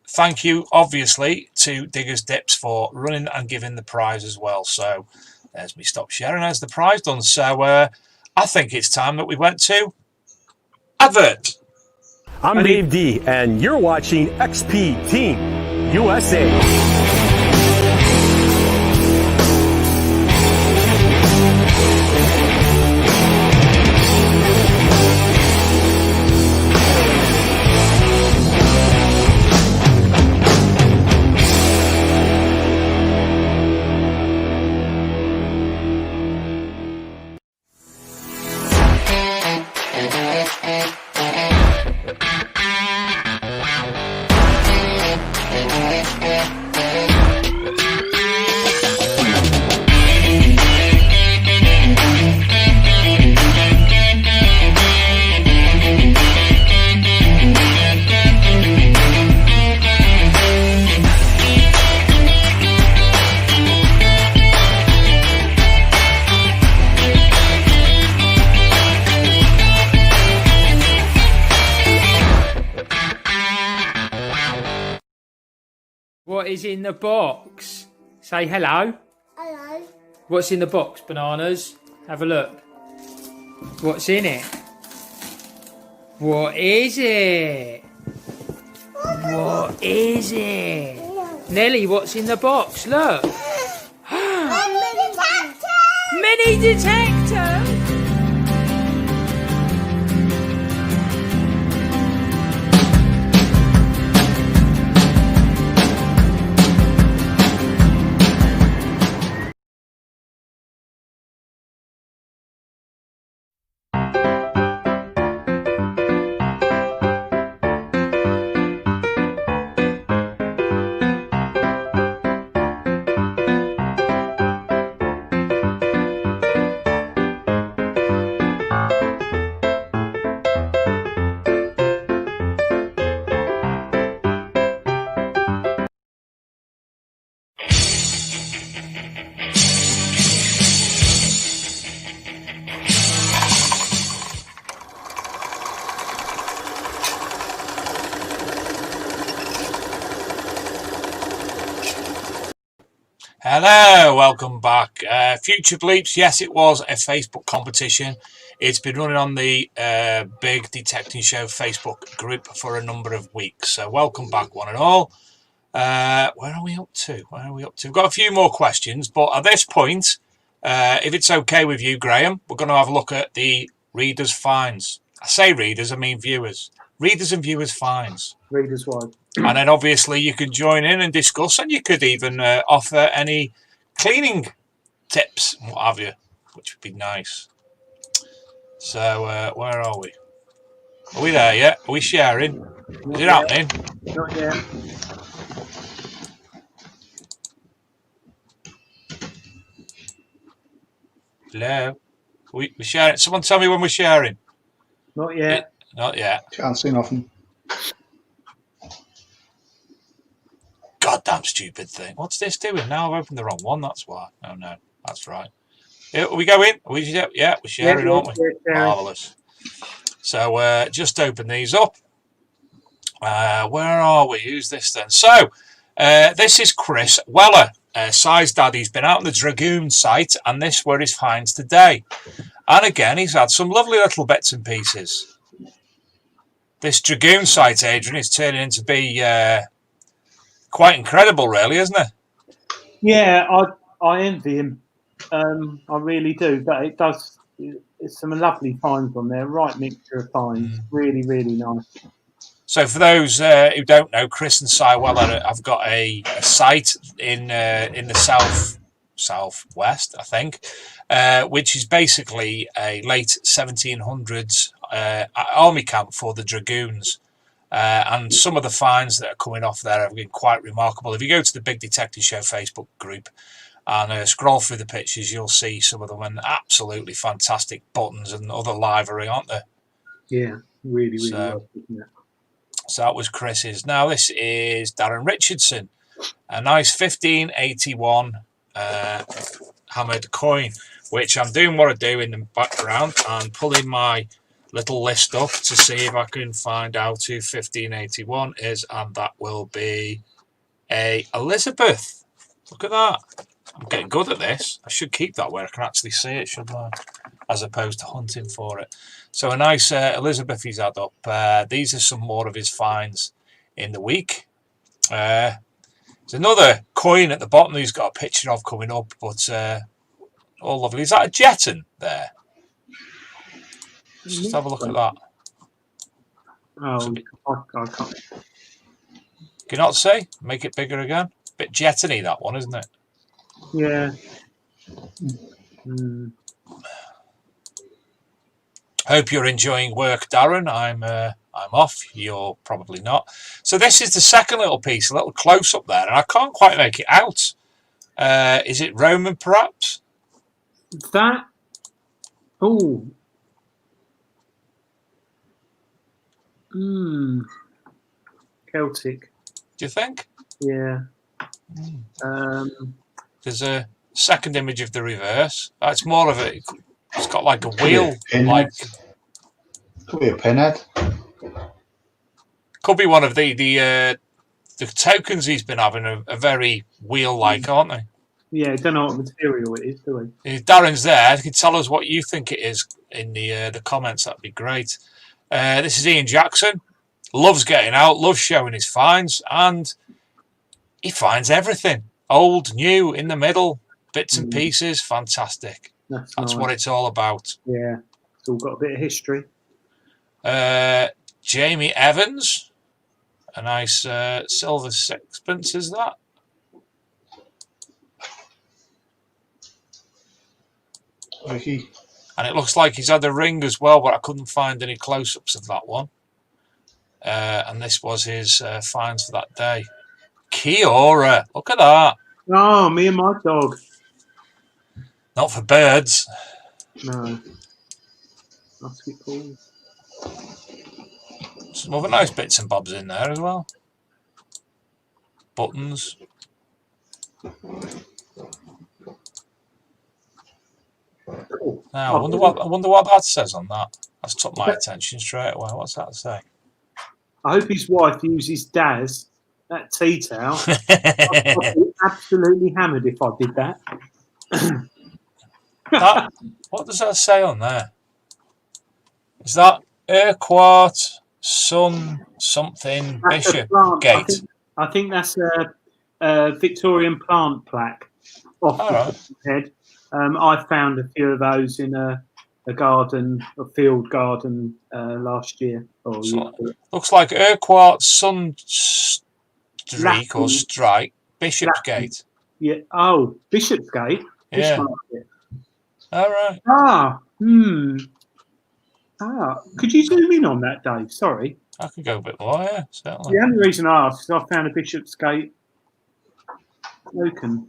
thank you, obviously, to Diggers Dips for running and giving the prize as well. So there's me stop sharing. There's the prize done. So I think it's time that we went to advert. I'm Dave D, and you're watching XP Team USA. What is in the box? Say hello. Hello. What's in the box? Bananas. Have a look. What's in it? What is it? What is it? Nelly, what's in the box? Look. Mini detector. Hello, welcome back. Future Bleeps, yes, it was a Facebook competition. It's been running on the Big Detecting Show Facebook group for a number of weeks. So welcome back, one and all. Where are we up to? We've got a few more questions, but at this point, if it's okay with you, Graeme, we're going to have a look at the readers' finds. I say readers, I mean viewers. Readers and viewers' finds. Readers wide. And then obviously you can join in and discuss, and you could even offer any cleaning tips and what have you, which would be nice. So where are we? Are we there yet? Are we sharing? Is it happening? Not yet. Hello? We sharing? Someone tell me when we're sharing. Not yet. Not yet. Can't see nothing. Goddamn stupid thing. What's this doing? Now I've opened the wrong one, that's why. Oh no, that's right. Are we going? Yeah, we're sharing, aren't we? Marvellous. So just open these up. Where are we? Who's this then? So this is Chris Weller, Size Dad. He's been out on the Dragoon site, and this were his finds today. And again, he's had some lovely little bits and pieces. This Dragoon site, Adrian, is turning into be quite incredible, really, isn't it? Yeah, I envy him. I really do. But it does. It's some lovely finds on there. Right mixture of finds. Really, really nice. So for those who don't know, Chris and Cy Weller have got a site in the southwest, I think, which is basically a late 1700s army camp for the Dragoons. And some of the finds that are coming off there have been quite remarkable. If you go to the Big Detective Show Facebook group and scroll through the pictures, you'll see some of them, and absolutely fantastic buttons and other livery, aren't there? Yeah, really, really So, nice. So that was Chris's. Now this is Darren Richardson. A nice 1581 hammered coin. which I'm doing what I do in the background and pulling my little list up to see if I can find out who 1581 is, and that will be a Elizabeth. Look at that. I'm getting good at this. I should keep that where I can actually see it, shouldn't I? As opposed to hunting for it. So a nice Elizabeth he's had up. These are some more of his finds in the week. There's another coin at the bottom he's got a picture of coming up, but all lovely. Is that a Jetton there? Let's just have a look at that. Oh, I can't. Can you not see? Make it bigger again. Bit Jetton-y, that one, isn't it? Yeah. Mm. Hope you're enjoying work, Darren. I'm off. You're probably not. So this is the second little piece, a little close up there, and I can't quite make it out. Is it Roman, perhaps? That. Oh. Celtic. Do you think? Yeah. There's a second image of the reverse. It's more of a. It's got like a wheel. Like could be a pinhead. Could be one of the tokens he's been having are very wheel-like, aren't they? Yeah, I don't know what material it is, do we? If Darren's there, you can tell us what you think it is in the comments. That'd be great. This is Ian Jackson. Loves getting out, loves showing his finds, and he finds everything. Old, new, in the middle, bits and pieces. Fantastic. That's nice. what it's all about. Yeah, it's all got a bit of history. Jamie Evans. A nice silver sixpence, is that? Ricky. And it looks like he's had a ring as well, but I couldn't find any close-ups of that one. And this was his finds for that day. Kiora, look at that. Oh, me and my dog. Not for birds. No. Must be cool. Some other nice bits and bobs in there as well. Buttons. Cool. Now, I wonder what that says on that. That's took my attention straight away. What's that say? I hope his wife uses Daz, that tea towel. I'd be absolutely hammered if I did that. What does that say on there? Is that Urquhart, Sun, something, That's a Bishop, plant. Gate? I think that's a Victorian plant plaque off the head. I found a few of those in a garden, a field garden last year. Looks like Urquhart, Sun, Streak or Strike, Bishopsgate. Yeah. Oh, Bishopsgate. Yeah. All right. Could you zoom in on that, Dave? Sorry. I could go a bit more, yeah, certainly. The only reason I asked is I found a Bishopsgate token.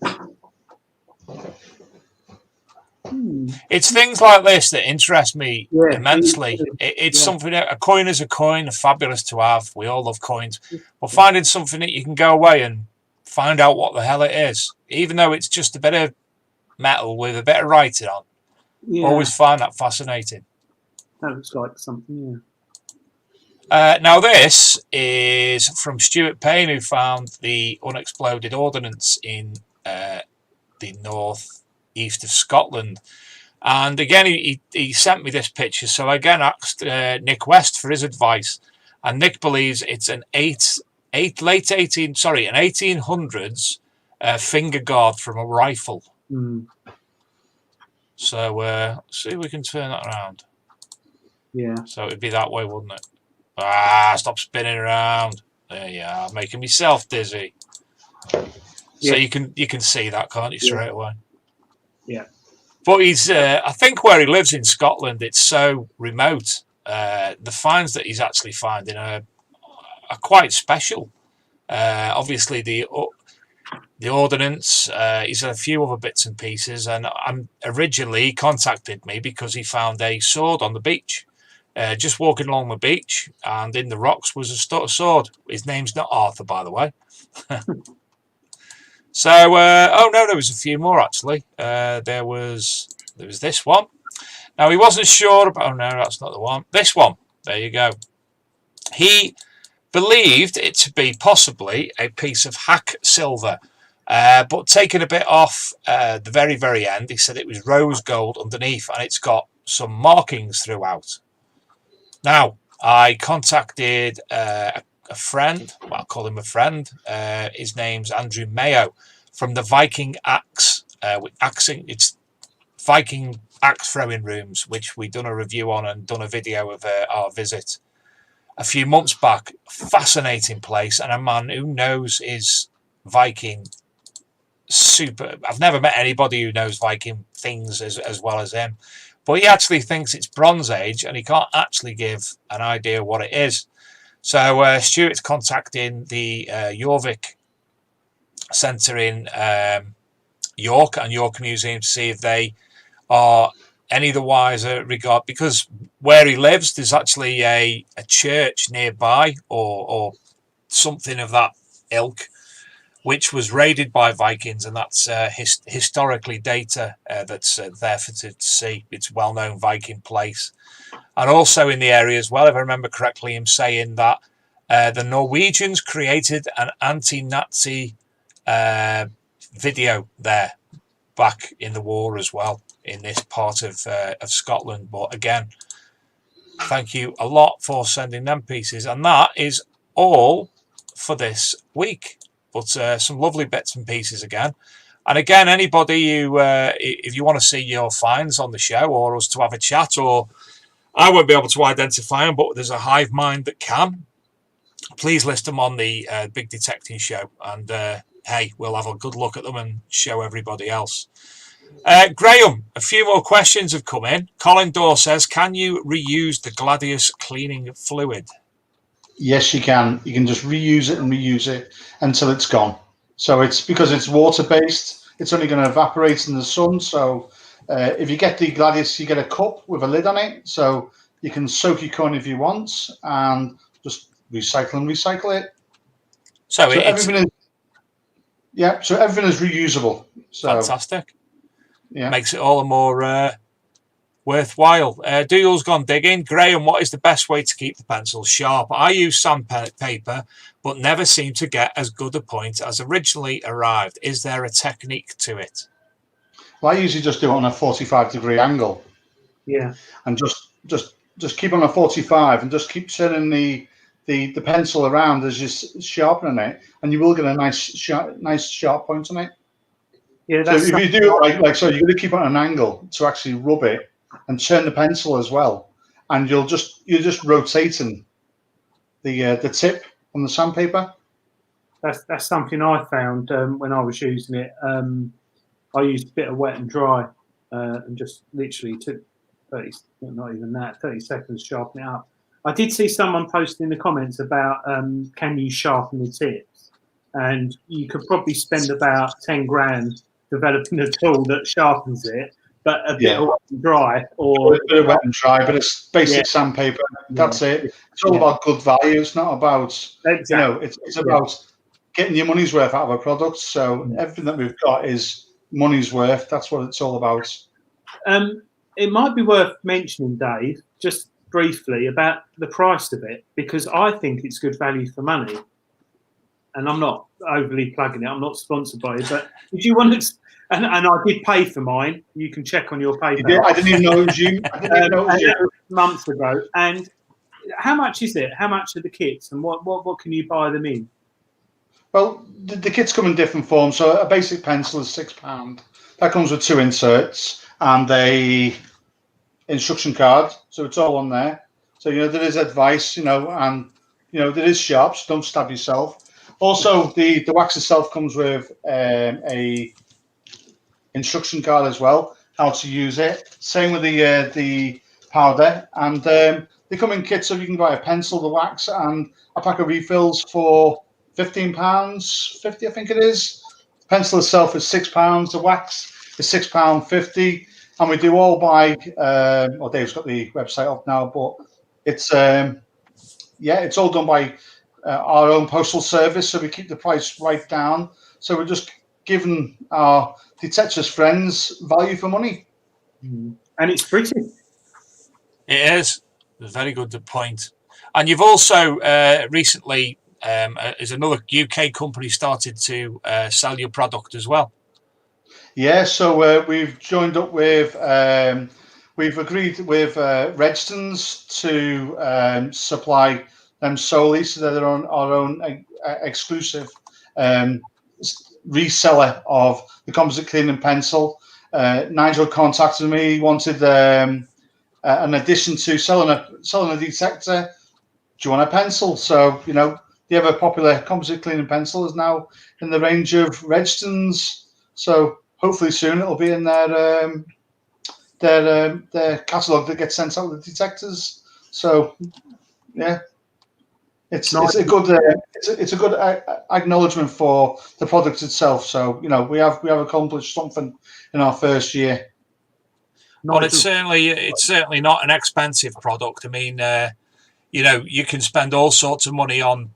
It's things like this that interest me immensely. It's Yeah. something, a coin is a coin, fabulous to have. We all love coins. But finding something that you can go away and find out what the hell it is, even though it's just a bit of metal with a bit of writing on, always find that fascinating. That looks like something, Now this is from Stuart Payne, who found the unexploded ordnance in the northeast of Scotland. And again, he sent me this picture. So I again asked Nick West for his advice, and Nick believes it's an 1800s finger guard from a rifle. So see if we can turn that around. Yeah. So it'd be that way, wouldn't it? Stop spinning around. There you are, making myself dizzy. So you can see that, can't you, straight away? Yeah. But he's, I think where he lives in Scotland, it's so remote. The finds that he's actually finding are quite special. Obviously, the ordnance, he's had a few other bits and pieces. And originally, he contacted me because he found a sword on the beach. Just walking along the beach, and in the rocks was a sword. His name's not Arthur, by the way. So, oh no, there was a few more actually. There was there was this one. Now, he wasn't sure about... Oh, no, that's not the one. This one. There you go. He believed it to be possibly a piece of hack silver, but taking a bit off the very, very end, he said it was rose gold underneath, and it's got some markings throughout. Now, I contacted a friend. Well, I'll call him a friend. His name's Andrew Mayo from the Viking Axe. It's Viking axe throwing rooms, which we done a review on and done a video of our visit a few months back. Fascinating place, and a man who knows his Viking super. I've never met anybody who knows Viking things as well as him, but he actually thinks it's Bronze Age, and he can't actually give an idea what it is. So Stuart's contacting the Jorvik Centre in York and York Museum to see if they are any the wiser regard, because where he lives there's actually a church nearby or something of that ilk, which was raided by Vikings, and that's historically data that's there for to see. It's a well-known Viking place. And also in the area as well, if I remember correctly, him saying that the Norwegians created an anti-Nazi video there back in the war as well, in this part of Scotland. But again, thank you a lot for sending them pieces. And that is all for this week. But some lovely bits and pieces again. And again, anybody who, if you want to see your finds on the show or us to have a chat, or I won't be able to identify them, but there's a hive mind that can, please list them on the Big Detecting Show. And hey, we'll have a good look at them and show everybody else. Graeme, a few more questions have come in. Colin Dorr says, can you reuse the Gladius cleaning fluid? Yes, you can. You can just reuse it and reuse it until it's gone. So it's because it's water-based, it's only going to evaporate in the sun. So if you get the Gladius, you get a cup with a lid on it. So you can soak your coin if you want and just recycle it. So everything is, yeah, so everything is reusable. So fantastic. Yeah. Makes it all the more worthwhile. Doodle's gone digging. Graeme, what is the best way to keep the pencils sharp? I use sandpaper, but never seem to get as good a point as originally arrived. Is there a technique to it? Well, I usually just do it on a 45-degree angle. Yeah. And just keep on a 45 and just keep turning the pencil around as you're sharpening it, and you will get a nice sharp point on it. Yeah, so if you do like so, you're going to keep on an angle to actually rub it and turn the pencil as well, and you're just rotating the tip on the sandpaper. That's something I found when I was using it. I used a bit of wet and dry and just literally took 30, not even that, 30 seconds to sharpen it up. I did see someone post in the comments about can you sharpen the tips, and you could probably spend about 10 grand developing a tool that sharpens it, but a bit of wet and dry, or a bit of wet and dry, but it's basic sandpaper. That's it. It's all about good value. It's not about it's about getting your money's worth out of a product. So everything that we've got is money's worth. That's what it's all about. It might be worth mentioning, Dave, just briefly about the price of it, because I think it's good value for money. And I'm not overly plugging it. I'm not sponsored by it. But if you want to, and I did pay for mine. You can check on your PayPal. Yeah, I didn't even know it was you. I didn't even know it was you. Months ago. And how much is it? How much are the kits? And what can you buy them in? Well, the kits come in different forms. So a basic pencil is £6. That comes with 2 inserts and a instruction card. So it's all on there. So there is advice, and there is sharps. Don't stab yourself. Also, the wax itself comes with a instruction card as well, how to use it. Same with the powder, and they come in kits, so you can buy a pencil, the wax, and a pack of refills for £15.50, I think it is. The pencil itself is £6. The wax is £6.50, and we do all by. Well, Dave's got the website up now, but it's it's all done by our own postal service, so we keep the price right down. So we're just giving our detectives friends value for money. And it's British. It is a very good point. And you've also recently, is another UK company started to sell your product as well. Yeah, so we've joined up with, we've agreed with Redstons to supply them solely, so they're our own exclusive reseller of the composite cleaning pencil. Nigel contacted me. He wanted an addition to selling a detector. Do you want a pencil? So, you know, the ever popular composite cleaning pencil is now in the range of Redstons. So hopefully soon it'll be in their catalogue that gets sent out with the detectors. So yeah, it's a good acknowledgement for the product itself. So, you know, we have accomplished something in our first year. But it's certainly not an expensive product. I mean, you know, you can spend all sorts of money on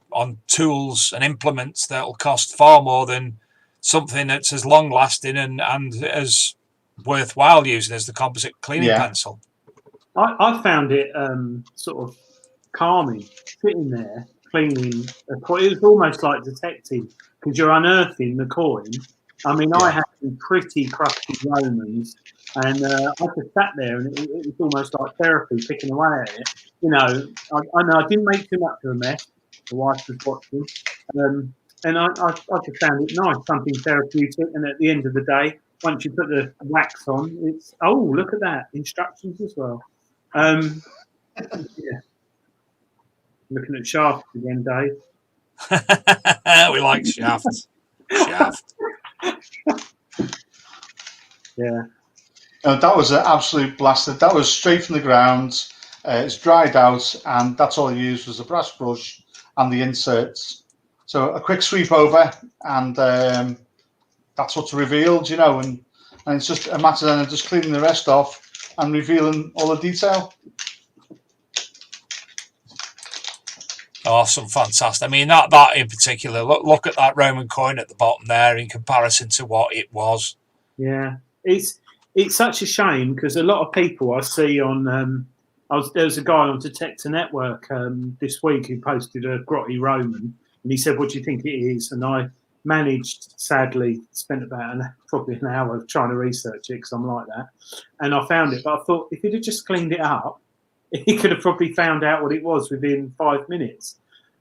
tools and implements that will cost far more than something that's as long lasting and as worthwhile using as the composite cleaning pencil. I found it sort of calming, sitting there cleaning a coin. It was almost like detecting, because you're unearthing the coin. I mean, I had some pretty crusty Romans, and I just sat there, and it was almost like therapy, picking away at it. You know, I know I didn't make too much of a mess. The wife was watching, and I just found it nice, something therapeutic. And at the end of the day, once you put the wax on, it's look at that, instructions as well. Yeah. Looking at shafts again, Dave. We like shafts. Shaft. Yeah. That was an absolute blaster. That was straight from the ground. It's dried out, and that's all I used was a brass brush and the inserts. So a quick sweep over, and that's what's revealed, you know, and it's just a matter then of just cleaning the rest off and revealing all the detail. Awesome, fantastic. I mean, that in particular, look at that Roman coin at the bottom there in comparison to what it was. Yeah, it's such a shame, because a lot of people I see on there was a guy on Detector Network this week who posted a grotty Roman, and he said, "What do you think it is?" And I managed, sadly, spent about probably an hour trying to research it, because I'm like that, and I found it. But I thought if he'd have just cleaned it up, he could have probably found out what it was within 5 minutes.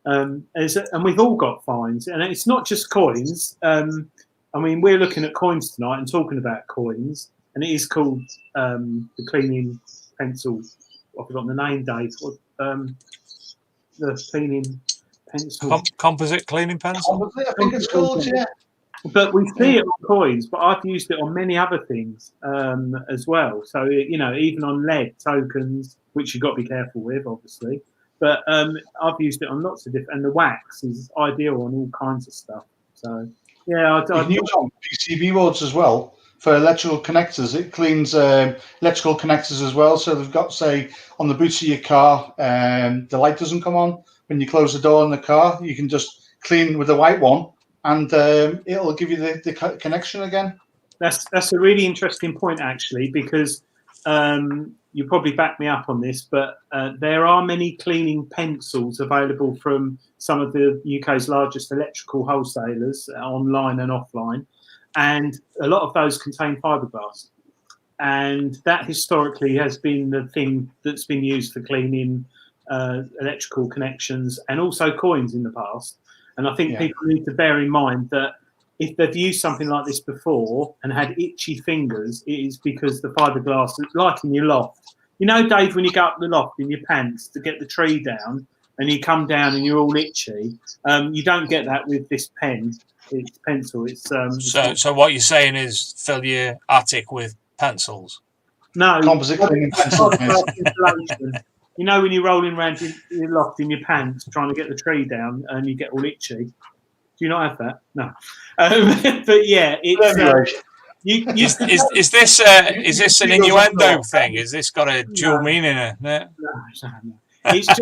And we've all got finds, and it's not just coins. I mean, we're looking at coins tonight and talking about coins, and it is called the cleaning pencil. I've forgotten the name, Dave. The cleaning pencil. Composite cleaning pencil? Composite, I think it's called, yeah. But we see it on coins, but I've used it on many other things as well. So, you know, even on lead tokens, which you've got to be careful with, obviously. But I've used it on lots of different, and the wax is ideal on all kinds of stuff. So, yeah. You can use it on PCB boards as well for electrical connectors. It cleans electrical connectors as well. So they've got, say, on the boots of your car, the light doesn't come on when you close the door in the car. You can just clean with the white one, and it'll give you the connection again. That's a really interesting point, actually, because you probably back me up on this, but there are many cleaning pencils available from some of the UK's largest electrical wholesalers, online and offline, and a lot of those contain fiberglass, and that historically has been the thing that's been used for cleaning electrical connections and also coins in the past. And I think people need to bear in mind that if they've used something like this before and had itchy fingers, it is because the fiberglass, like in your loft. You know, Dave, when you go up the loft in your pants to get the tree down and you come down and you're all itchy, you don't get that with this pencil. It's so what you're saying is fill your attic with pencils? No. Composite cleaning pencil. You know, when you're rolling around your loft in your pants trying to get the tree down and you get all itchy. Do you not have that? No. But yeah, it's. Is this an innuendo thing? Is this got a dual meaning in it? No. It's just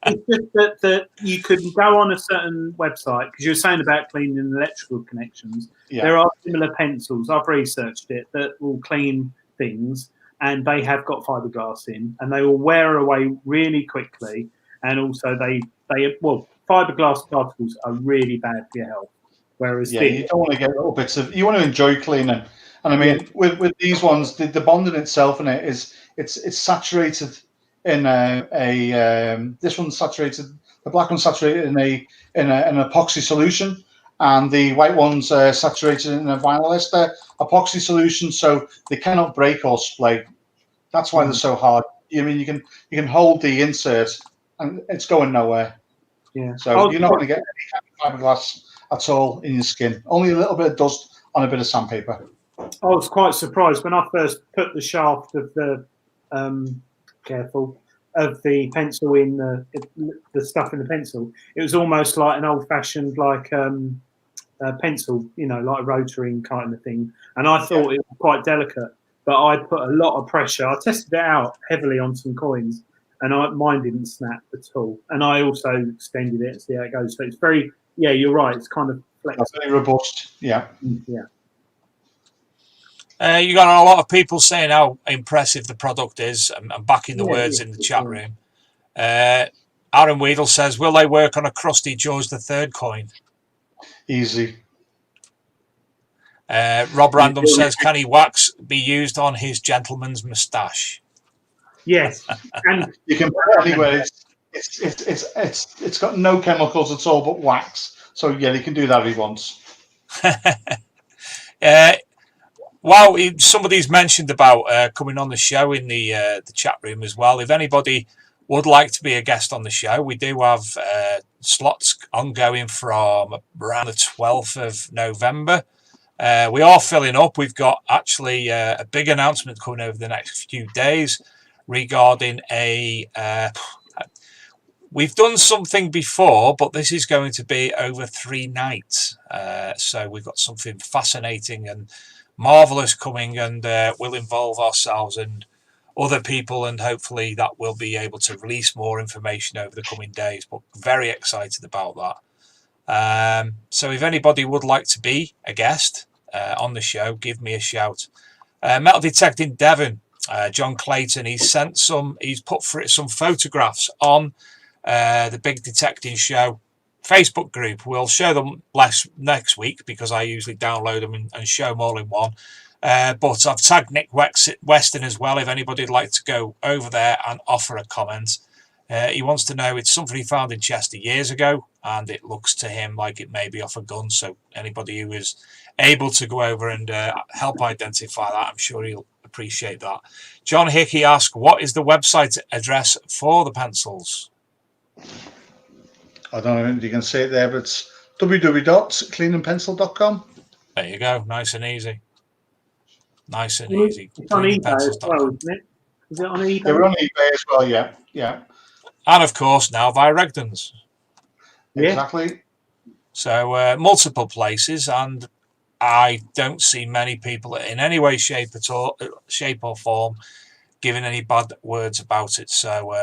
that you could go on a certain website, because you were saying about cleaning electrical connections. Yeah. There are similar pencils. I've researched it that will clean things. and they have got fiberglass in, and they will wear away really quickly. And also, fiberglass particles are really bad for your health. Whereas you don't want to get little bits of. You want to enjoy cleaning, and I mean, with these ones, the bonding itself in it is it's saturated in this one's saturated. The black one's saturated in an epoxy solution, and the white one's saturated in a vinyl ester epoxy solution, so they cannot break or splay. That's why they're so hard. I mean, you can hold the insert, and it's going nowhere. Yeah. So you're not going to get any fiberglass at all in your skin. Only a little bit of dust on a bit of sandpaper. I was quite surprised when I first put the shaft of the pencil in the stuff in the pencil. It was almost like an old-fashioned pencil, like a rotary kind of thing. And I thought it was quite delicate, but I put a lot of pressure. I tested it out heavily on some coins, and mine didn't snap at all. And I also extended it to see how it goes. So it's very, you're right. It's kind of flexible. Very robust. Yeah. Yeah. You got a lot of people saying how impressive the product is, and backing the words in the chat room. Aaron Weedle says, will they work on a crusty George III coin? Easy. Rob Random says, can he wax be used on his gentleman's moustache? Yes. And you can put it anywhere. It's got no chemicals at all but wax. So he can do that if he wants. Well, somebody's mentioned about coming on the show in the chat room as well. If anybody would like to be a guest on the show, we do have slots ongoing from around the 12th of November. We are filling up. We've got actually a big announcement coming over the next few days regarding we've done something before, but this is going to be over 3 nights. So we've got something fascinating and marvelous coming, and we'll involve ourselves and other people, and hopefully that will be able to release more information over the coming days. But very excited about that. So if anybody would like to be a guest on the show, give me a shout. Metal Detecting Devon, John Clayton, he's put some photographs on the Big Detecting Show Facebook group. We'll show them less next week because I usually download them and show them all in one. But I've tagged Nick Weston as well if anybody would like to go over there and offer a comment. He wants to know, it's something he found in Chester years ago, and it looks to him like it may be off a gun. So anybody who is able to go over and help identify that, I'm sure he'll appreciate that. John Hickey asks, what is the website address for the pencils? I don't know if you can see it there, but it's www.cleanandpencil.com. There you go. Nice and easy. Nice and easy. It's on eBay as well, isn't it? Is it on eBay? They're on eBay as well, yeah. And of course now via Regdon's. Yeah. Exactly. So multiple places, and I don't see many people in any way, shape or form giving any bad words about it. So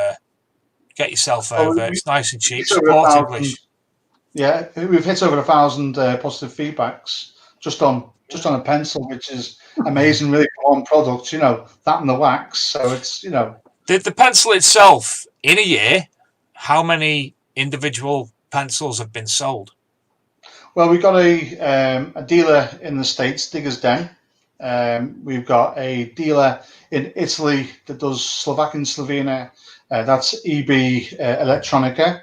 get yourself over. It's nice and cheap. Support English. Yeah, we've hit over 1,000 positive feedbacks just on a pencil, which is amazing. Really on product, that and the wax. So it's the pencil itself in a year. How many individual pencils have been sold? Well, we've got a dealer in the States, Diggers Den. We've got a dealer in Italy that does Slovak and Slovenia. That's EB Electronica.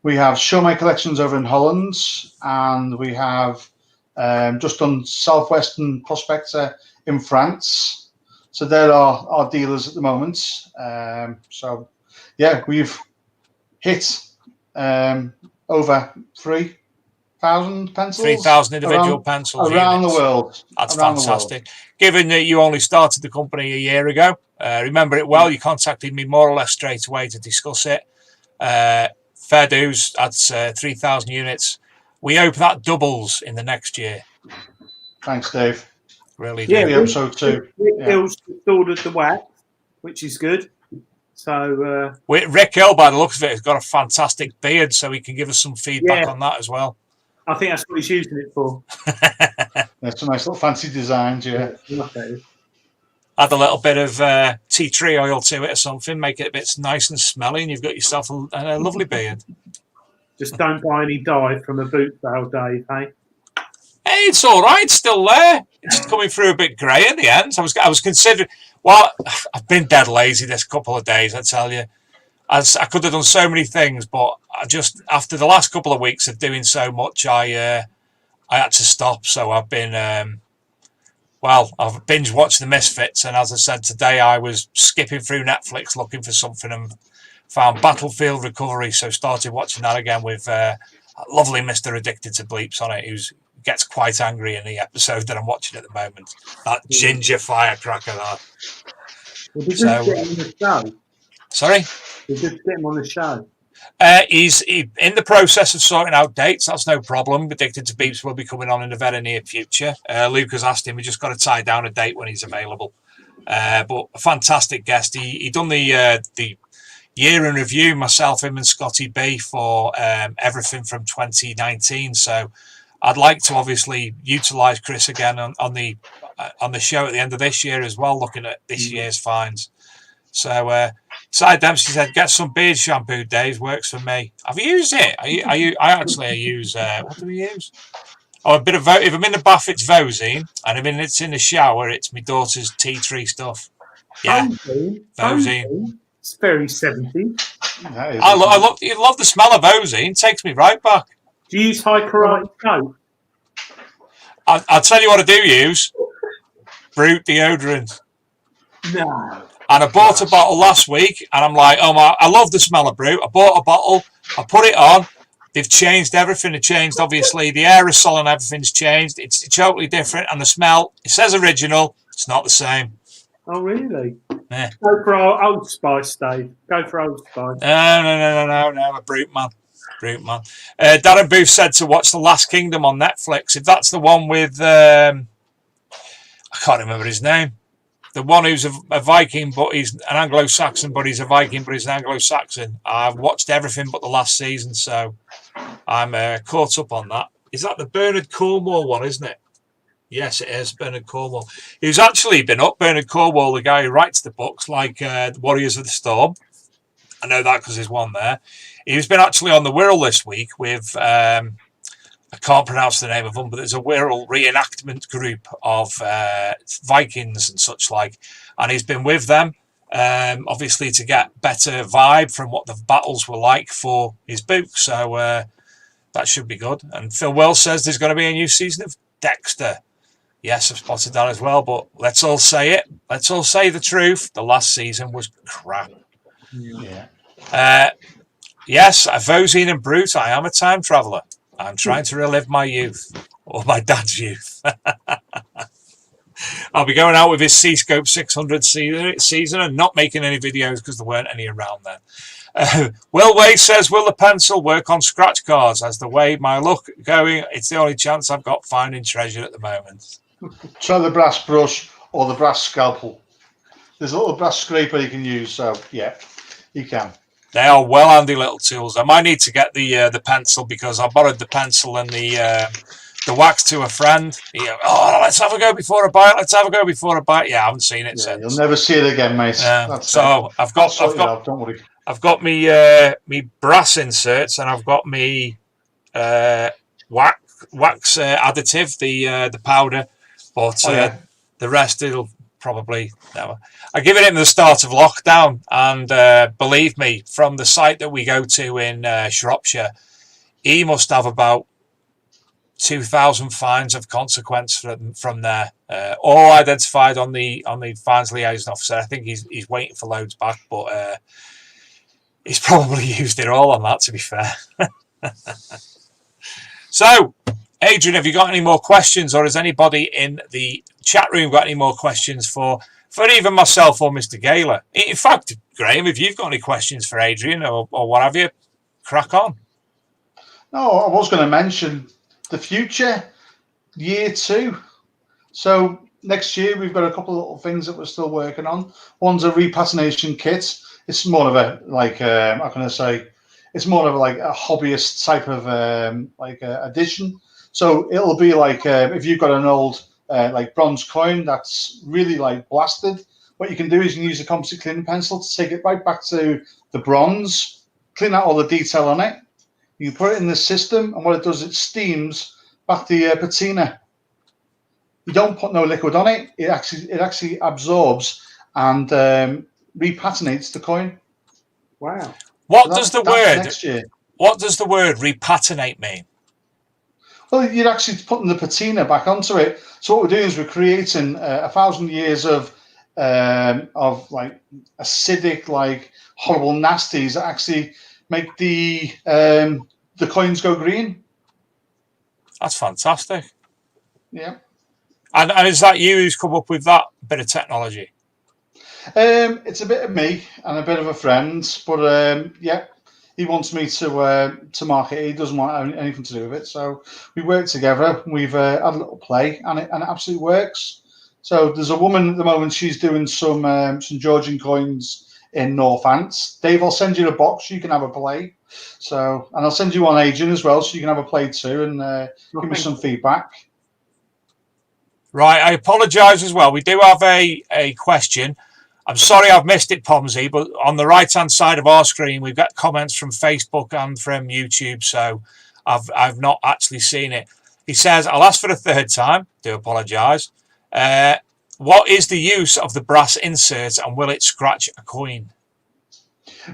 We have Show My Collections over in Holland, and we have just done Southwestern Prospector in France. So they're our dealers at the moment. So yeah, we've hit over 3,000 pencils. 3,000 individual pencils around the world. That's fantastic. Given that you only started the company a year ago, remember it well. You contacted me more or less straight away to discuss it. Fair dues. That's 3,000 units. We hope that doubles in the next year. Thanks, Dave. Really do. Yeah, we hope so too. Rick ordered the wax, which is good. So Rick Hill, by the looks of it, has got a fantastic beard, so he can give us some feedback on that as well. I think that's what he's using it for. That's a nice little fancy designs, yeah. add a little bit of tea tree oil to it or something, make it a bit nice and smelly, and you've got yourself a lovely beard. Just don't buy any dye from a boot sale, Dave, hey? Hey, it's all right, still there. It's coming through a bit grey at the end. I was considering. Well, I've been dead lazy this couple of days, I tell you. I could have done so many things, but I just, after the last couple of weeks of doing so much, I had to stop. So I've been, I've binge watched The Misfits, and as I said today, I was skipping through Netflix looking for something and found Battlefield Recovery. So started watching that again with lovely Mr. Addicted to Bleeps on it, who gets quite angry in the episode that I'm watching at the moment. That ginger firecracker, that. Well, did you get him on the show? Sorry? Did you get him on the show? He's in the process of sorting out dates. That's no problem. Addicted to Beeps will be coming on in the very near future. Luke has asked him. We just got to tie down a date when he's available. But a fantastic guest. He done the year in review, myself, him and Scotty B, for everything from 2019. So I'd like to obviously utilise Chris again on the show at the end of this year as well, looking at this year's finds. So Dempsey said, get some beard shampoo, Dave, works for me. I've used it. I use what do we use? Oh, a bit of if I'm in the bath, it's Vosine, and if it's in the shower, it's my daughter's tea tree stuff. Yeah, Vosine. It's very 70s. I love the smell of Vosine. Takes me right back. Do you use high karate soap? I'll tell you what I do use. Brute deodorant. No. And I bought a bottle last week, and I'm like, oh my, I love the smell of Brute. I bought a bottle, I put it on. They've changed everything. They changed, obviously, the aerosol and everything's changed. It's totally different, and the smell, it says original, it's not the same. Oh, really? Yeah. Go for Old Spice, Dave. Go for Old Spice. No, a Brute man. Darren Booth said to watch The Last Kingdom on Netflix. If that's the one with, I can't remember his name. The one who's a Viking, but he's an Anglo-Saxon, but he's a Viking, but he's an Anglo-Saxon. I've watched everything but the last season, so I'm caught up on that. Is that the Bernard Cornwall one, isn't it? Yes, it is, Bernard Cornwall. He's actually been up, Bernard Cornwall, the guy who writes the books, like the Warriors of the Storm. I know that because there's one there. He's been actually on the Wirral this week with... I can't pronounce the name of them, but there's a Wirral reenactment group of Vikings and such like, and he's been with them, obviously to get better vibe from what the battles were like for his book. So that should be good. And Phil Wells says there's going to be a new season of Dexter. Yes, I've spotted that as well, but let's all say it. Let's all say the truth. The last season was crap. Yeah. Yes, Vosine and Brute, I am a time traveller. I'm trying to relive my youth, or my dad's youth. I'll be going out with his C-Scope 600 season and not making any videos because there weren't any around then. Will Wade says, will the pencil work on scratch cards? As the way my luck going, it's the only chance I've got finding treasure at the moment. Try the brass brush or the brass scalpel. There's a little brass scraper you can use, so yeah, you can. They are well handy little tools. I might need to get the pencil because I borrowed the pencil and the wax to a friend. Let's have a go before a bite. Yeah, I haven't seen it since. You'll never see it again, mate. So I've got don't worry. I've got me brass inserts and I've got me wax additive, the powder, but the rest it'll probably never. I give it in the start of lockdown, and believe me, from the site that we go to in Shropshire, he must have about 2,000 finds of consequence from there, all identified on the finds liaison officer. I think he's waiting for loads back, but he's probably used it all on that, to be fair. So, Adrian, have you got any more questions, or has anybody in the chat room got any more questions for even myself or Mr. Gayler? In fact, Graeme, if you've got any questions for Adrian or what have you, crack on. No, I was going to mention the future, year 2. So next year we've got a couple of little things that we're still working on. One's a repatination kit. It's more of a how can I say? It's more of like a hobbyist type of addition. So it'll be like if you've got an old like bronze coin that's really like blasted, what you can do is you can use a composite cleaning pencil to take it right back to the bronze, clean out all the detail on it. You can put it in the system, and what it does, it steams back the patina. You don't put no liquid on it. It actually absorbs and repatinates the coin. Wow. What So does the that's word next year? What does the word repatinate mean? Well, you're actually putting the patina back onto it. So what we're doing is we're creating 1,000 years of like acidic, like horrible nasties that actually make the coins go green. That's fantastic. Yeah. And is that you who's come up with that bit of technology? It's a bit of me and a bit of a friend, but yeah, he wants me to market it. He doesn't want anything to do with it. So we work together. We've had a little play, and it absolutely works. So there's a woman at the moment. She's doing some Georgian coins in Northants. Dave, I'll send you the box. You can have a play. So, and I'll send you one, Adrian, as well, so you can have a play too, and give me some feedback. Right, I apologise as well. We do have a question. I'm sorry I've missed it, Pomsey, but on the right-hand side of our screen, we've got comments from Facebook and from YouTube, so I've not actually seen it. He says, I'll ask for the third time. Do apologise. What is the use of the brass insert, and will it scratch a coin?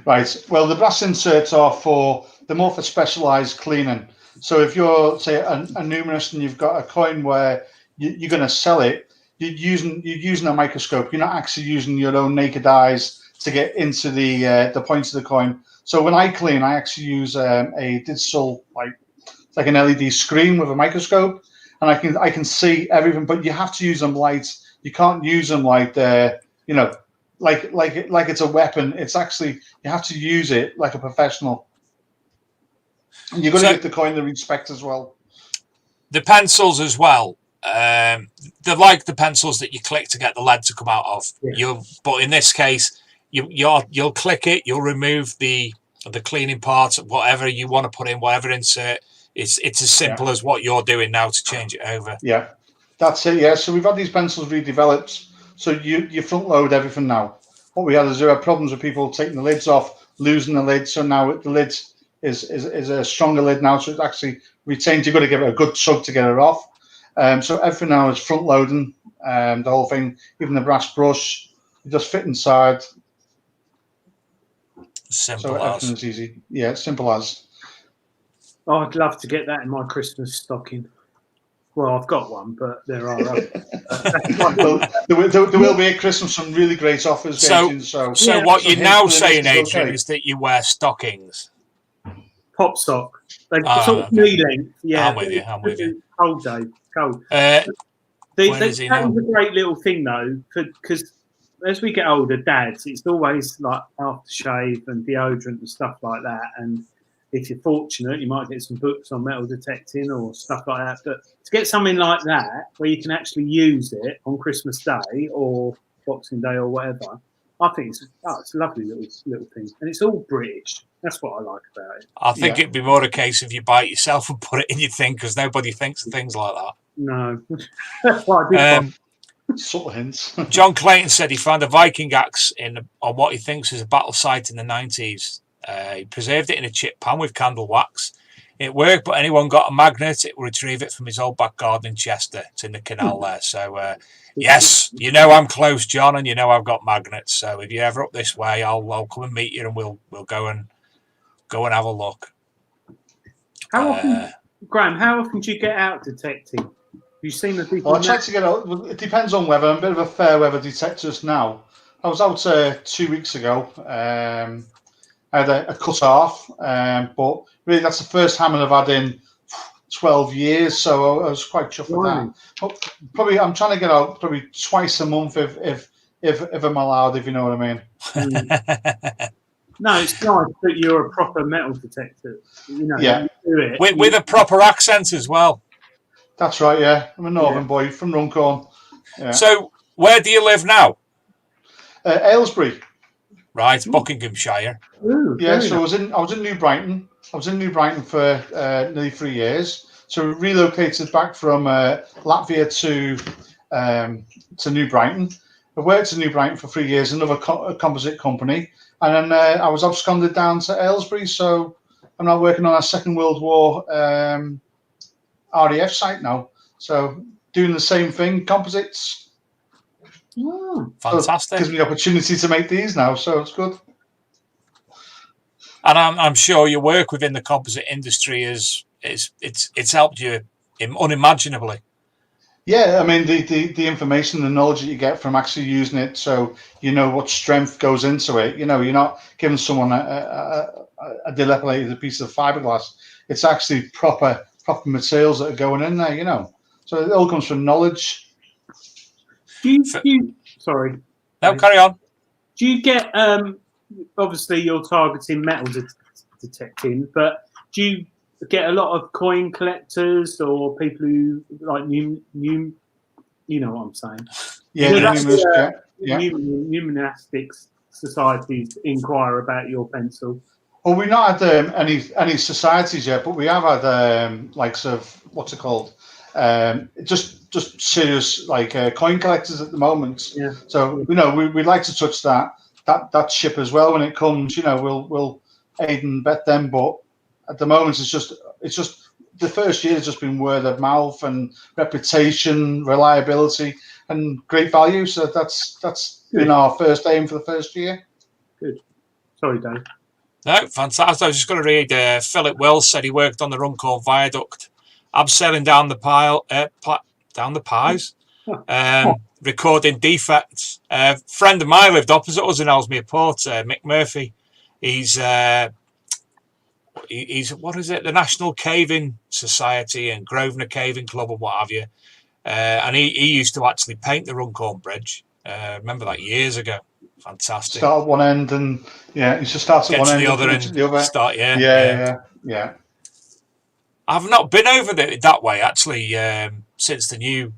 Right. Well, the brass inserts are more for specialised cleaning. So if you're, say, a numerous and you've got a coin where you're going to sell it, you're using a microscope. You're not actually using your own naked eyes to get into the points of the coin. So when I clean, I actually use a digital, like an LED screen with a microscope, and I can see everything. But you have to use them light. You can't use them like like it's a weapon. It's actually, you have to use it like a professional. And you're going to get the coin the respect as well. The pencils as well. They're like the pencils that you click to get the lead to come out of. Yeah. But in this case, you'll click it. You'll remove the cleaning part, whatever you want to put in, whatever insert. It's as simple as what you're doing now to change it over. Yeah, that's it. Yeah. So we've had these pencils redeveloped. So you front load everything now. What we had is there are problems with people taking the lids off, losing the lid. So now the lid is a stronger lid now. So it's actually retained. You've got to give it a good tug to get it off. So everything now is front loading, the whole thing, even the brass brush, you just fit inside. Simple so as. Everything is easy. Yeah, simple as. Oh, I'd love to get that in my Christmas stocking. Well, I've got one, but there are others. there will be at Christmas some really great offers. So what you're now saying, Adrian, is that you wear stockings. Pop sock. They sort of knee length. Yeah, I'm with you. Cold, Dave. Cold. That was a great little thing, though, because as we get older, dads, it's always like aftershave and deodorant and stuff like that. And if you're fortunate, you might get some books on metal detecting or stuff like that. But to get something like that, where you can actually use it on Christmas Day or Boxing Day or whatever, I think it's a lovely little thing. And it's all British. That's what I like about it. I think it'd be more a case of you buy it yourself and put it in your thing, because nobody thinks of things like that. No. That's what I did. Sort of hints. John Clayton said he found a Viking axe on what he thinks is a battle site in the 90s. He preserved it in a chip pan with candle wax. It worked, but anyone got a magnet, it will retrieve it from his old back garden in Chester. It's in the canal there. So, yes, you know I'm close, John, and you know I've got magnets. So if you're ever up this way, I'll come and meet you, and we'll go and have a look. How often, Graeme? How often do you get out detecting? You've seen the people. Well, I try to get out. It depends on weather. I'm a bit of a fair weather detector now. I was out 2 weeks ago. I had a cut off, but really that's the first hammer I've had in 12 years, so I was quite chuffed with that. But probably I'm trying to get out probably twice a month if I'm allowed, if you know what I mean. No, it's nice that you're a proper metal detector. You know, you do it with a proper accent as well. That's right. Yeah, I'm a northern boy from Runcorn. Yeah. So where do you live now? Aylesbury. Right, Buckinghamshire. Ooh, yeah, so I was in New Brighton. I was in New Brighton for nearly 3 years. So we relocated back from Latvia to New Brighton. I worked in New Brighton for 3 years, another composite company, and then I was absconded down to Aylesbury. So I'm now working on a Second World War RAF site now. So doing the same thing, composites. Fantastic. So it gives me the opportunity to make these now, so it's good. And I'm sure your work within the composite industry it's helped you unimaginably. Yeah, I mean the information, the knowledge that you get from actually using it, so you know what strength goes into it. You know, you're not giving someone a dilapidated piece of fiberglass. It's actually proper materials that are going in there. You know, so it all comes from knowledge. Sorry. No, carry on. Do you get obviously you're targeting metal detecting, but do you get a lot of coin collectors or people who like new you know what I'm saying? Yeah, numismatics societies inquire about your pencil. Well, we've not had any societies yet, but we have had like sort of what's it called? Just serious like coin collectors at the moment. Yeah. So you know we'd like to touch that ship as well when it comes. You know we'll aid and bet them, but at the moment it's just the first year has just been word of mouth and reputation, reliability, and great value. So that's been our first aim for the first year. Good. Sorry, Dave. No, fantastic. I was just going to read. Philip Wells said he worked on the Runcorn Viaduct. I'm sailing down the pies, recording defects. A friend of mine lived opposite us in Ellesmere Port, Mick Murphy. He's what is it? The National Caving Society and Grosvenor Caving Club and what have you. And he used to actually paint the Runcorn Bridge. Remember that years ago. Fantastic. Start at one end and you just start at one end the other and the other. Start, yeah. I've not been over that way actually since the new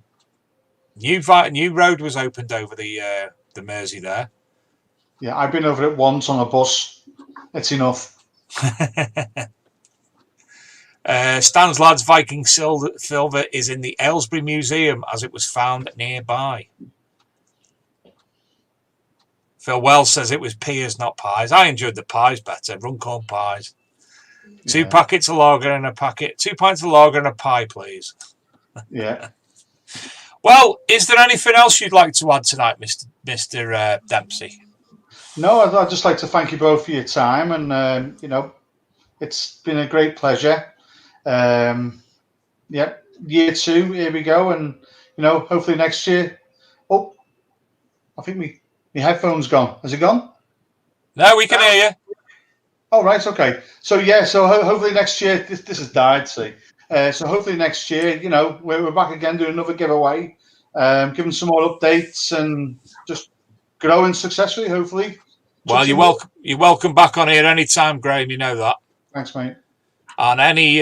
road was opened over the Mersey there. Yeah, I've been over it once on a bus. It's enough. Stan's Lads Viking silver is in the Aylesbury Museum as it was found nearby. Phil Wells says it was pears, not pies. I enjoyed the pies better. Runcorn pies. 2 packets of lager and a packet. 2 pints of lager and a pie, please. Yeah. Well, is there anything else you'd like to add tonight, Mr. Dempsey? No, I'd just like to thank you both for your time, and you know, it's been a great pleasure. Year 2, here we go, and you know, hopefully next year. Oh, I think my headphone's gone. Has it gone? No, we can hear you. Oh, right, okay. So hopefully next year, this has died, see. So hopefully next year, you know, we're back again doing another giveaway, giving some more updates and just growing successfully, hopefully. Well, you're welcome back on here anytime, Graeme. You know that. Thanks, mate. And any,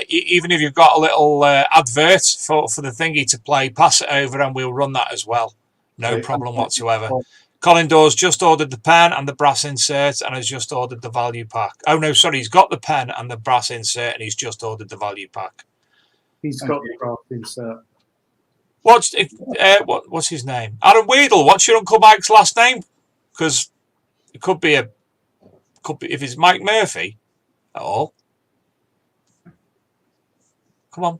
even if you've got a little advert for the thingy to play, pass it over and we'll run that as well. No problem whatsoever. Colin Dawes just ordered the pen and the brass insert and has just ordered the value pack. Oh, no, sorry. He's got the pen and the brass insert and he's just ordered the value pack. He's got the brass insert. What's his name? Adam Weedle. What's your Uncle Mike's last name? Because it could be if it's Mike Murphy at all. Come on.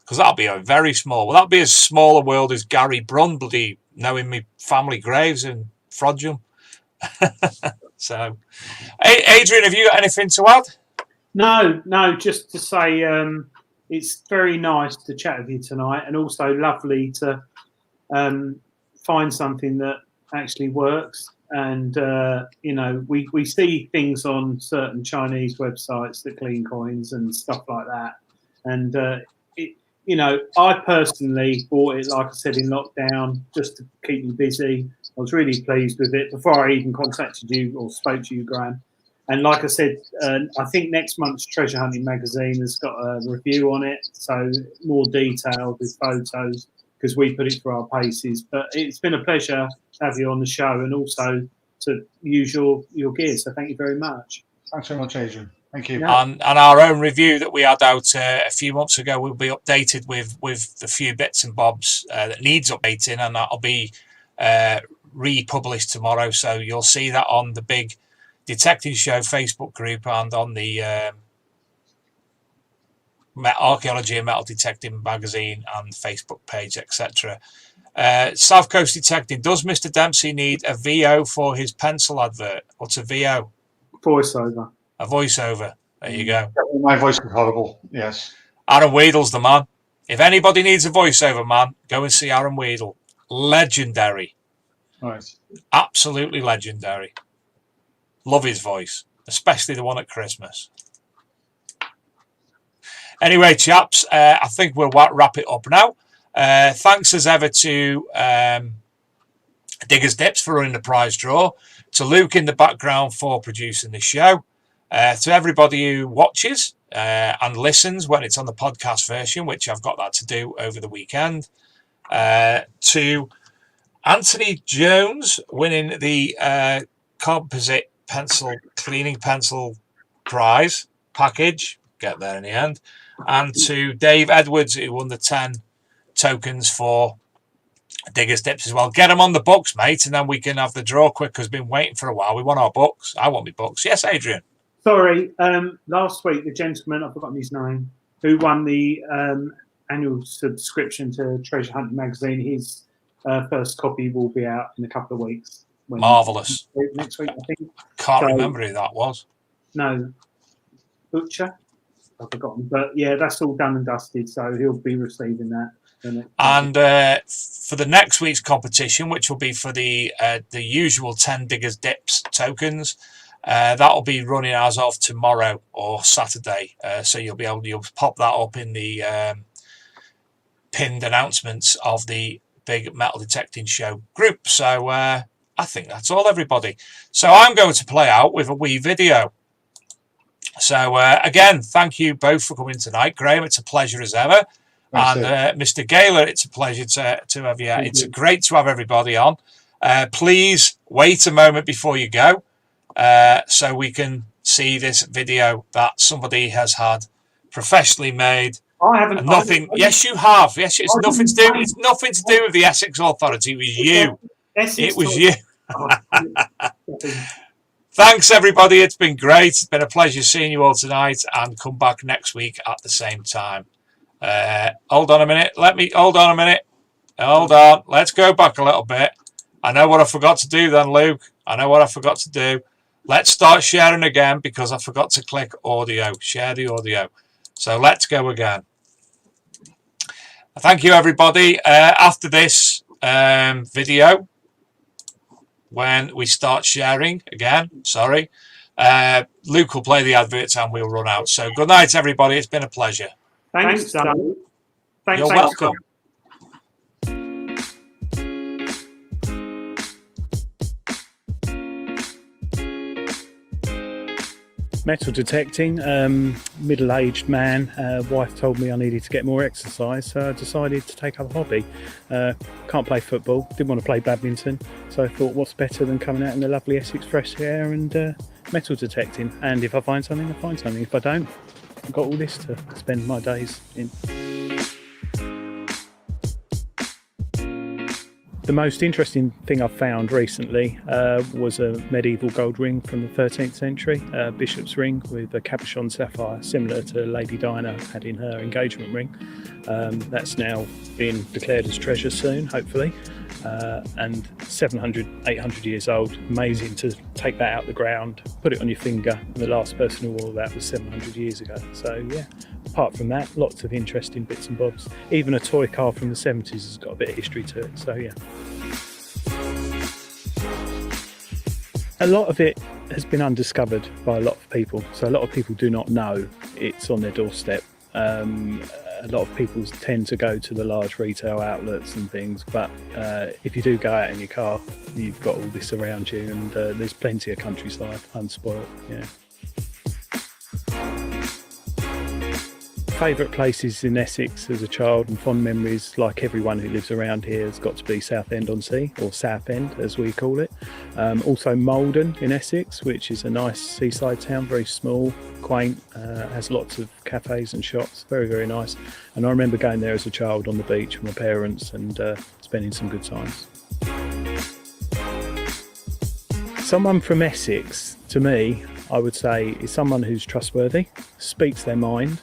Because that'll be a very small. Well, that'll be as small a world as Gary Brunn, bloody knowing me family graves in Frodsham. So, Adrian, have you got anything to add? No, just to say it's very nice to chat with you tonight, and also lovely to find something that actually works. And you know, we see things on certain Chinese websites that clean coins and stuff like that, and you know, I personally bought it, like I said, in lockdown just to keep me busy. I was really pleased with it before I even contacted you or spoke to you, Graeme. And like I said, I think next month's Treasure Hunting Magazine has got a review on it, so more detailed with photos, because we put it through our paces. But it's been a pleasure to have you on the show and also to use your gear. So thank you very much. Thanks very much, Adrian. Thank you. Yeah. And our own review that we had out a few months ago will be updated with the few bits and bobs that needs updating, and that'll be republished tomorrow. So you'll see that on the Big Detecting Show Facebook group and on the Archaeology and Metal Detecting magazine and Facebook page, etc. South Coast Detecting. Does Mr. Dempsey need a VO for his pencil advert? What's a VO? Voiceover. A voiceover. There you go. My voice is horrible. Yes. Aaron Weedle's the man. If anybody needs a voiceover, man, go and see Aaron Weedle. Legendary. Right. Absolutely legendary. Love his voice, especially the one at Christmas. Anyway, chaps, I think we'll wrap it up now. Thanks as ever to Diggers Dips for running the prize draw, to Luke in the background for producing the show, to everybody who watches and listens when it's on the podcast version, which I've got that to do over the weekend, to Anthony Jones winning the Composite cleaning pencil prize package, get there in the end, and to Dave Edwards, who won the 10 tokens for Diggers Dips as well. Get them on the books, mate, and then we can have the draw quick, because we've been waiting for a while. We want our books. I want my books. Yes, Adrian. Sorry, last week the gentleman, I've forgotten his name, who won the annual subscription to Treasure Hunting Magazine, his first copy will be out in a couple of weeks. Marvellous. Next week, I think. Can't remember who that was. No, Butcher? I've forgotten. But yeah, that's all done and dusted, so he'll be receiving that. And for the next week's competition, which will be for the usual 10 Diggers Dips tokens, that'll be running as of tomorrow or Saturday. So you'll pop that up in the pinned announcements of the Big Metal Detecting Show group. So I think that's all, everybody. So I'm going to play out with a wee video. So again, thank you both for coming tonight. Graeme, it's a pleasure as ever. Thanks, and Mr. Gayler, it's a pleasure to have you. It's great to have everybody on. Please wait a moment before you go, so we can see this video that somebody has had professionally made. I haven't. Nothing. Yes, you have. Yes, it's nothing to do. It's nothing to do with the Essex Authority. It was you. It was you. Thanks, everybody. It's been great. It's been a pleasure seeing you all tonight, and come back next week at the same time. Hold on a minute. Hold on a minute. Hold on. Let's go back a little bit. I know what I forgot to do then, Luke. I know what I forgot to do. Let's start sharing again, because I forgot to click audio. Share the audio. So let's go again. Thank you, everybody. After this video, when we start sharing again, Luke will play the adverts and we'll run out. So good night, everybody. It's been a pleasure. Thanks, Dan. You're welcome. Metal detecting, middle-aged man. Wife told me I needed to get more exercise, so I decided to take up a hobby. Can't play football, didn't want to play badminton, so I thought, what's better than coming out in the lovely Essex fresh air and metal detecting. And if I find something, I find something. If I don't, I've got all this to spend my days in. The most interesting thing I've found recently was a medieval gold ring from the 13th century, a bishop's ring with a cabochon sapphire, similar to Lady Diana had in her engagement ring. That's now being declared as treasure soon, hopefully, and 700, 800 years old. Amazing to take that out the ground, put it on your finger, and the last person who wore that was 700 years ago. So yeah, apart from that, lots of interesting bits and bobs. Even a toy car from the 70s has got a bit of history to it, so yeah. A lot of it has been undiscovered by a lot of people, so a lot of people do not know it's on their doorstep. A lot of people tend to go to the large retail outlets and things, but if you do go out in your car, you've got all this around you, and there's plenty of countryside unspoilt. Yeah. favourite places in Essex as a child and fond memories, like everyone who lives around here, has got to be Southend-on-Sea, or Southend as we call it. Also Malden in Essex, which is a nice seaside town, very small, quaint, has lots of cafes and shops, very, very nice. And I remember going there as a child on the beach with my parents and spending some good times. Someone from Essex, to me, I would say, is someone who's trustworthy, speaks their mind,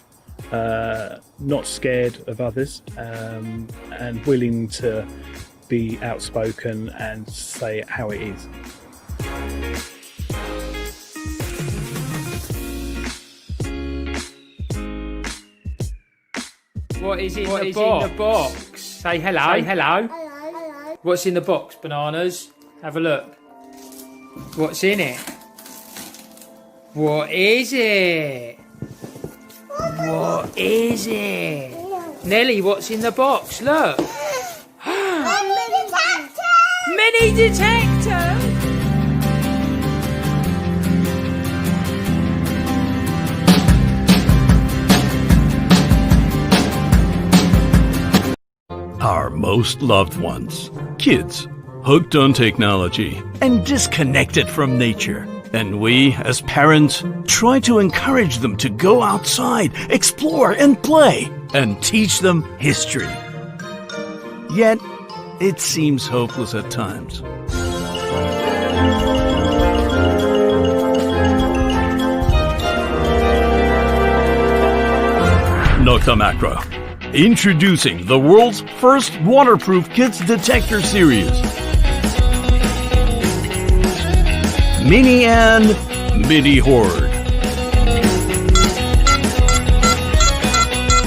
not scared of others, and willing to be outspoken and say it how it is. What is in the box? Say hello. Say hello. Hello. What's in the box, Bananas? Have a look. What's in it? What is it? What is it? Nelly, what's in the box? Look. Mini detector! Mini detector! Our most loved ones, kids, hooked on technology and disconnected from nature. And we, as parents, try to encourage them to go outside, explore and play, and teach them history. Yet, it seems hopeless at times. Nocta Macro. Introducing the world's first waterproof kids detector series. Mini and Midi Horde.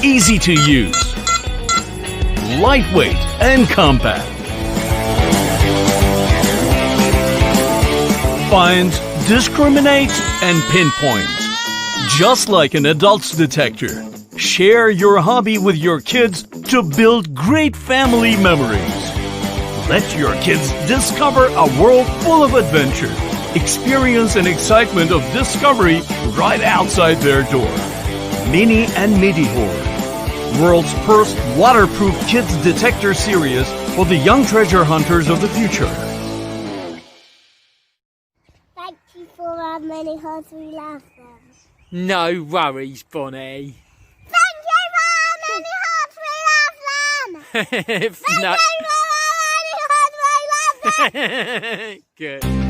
Easy to use. Lightweight and compact. Find, discriminate, and pinpoint. Just like an adult's detector. Share your hobby with your kids to build great family memories. Let your kids discover a world full of adventure. Experience and excitement of discovery right outside their door. Mini and Midi Horde. World's first waterproof kids detector series for the young treasure hunters of the future. Thank you for our many hearts, we love them. No worries, Bonnie. Thank you for our many hearts, we love them! If Thank no- you for our many hearts, we love them! Good.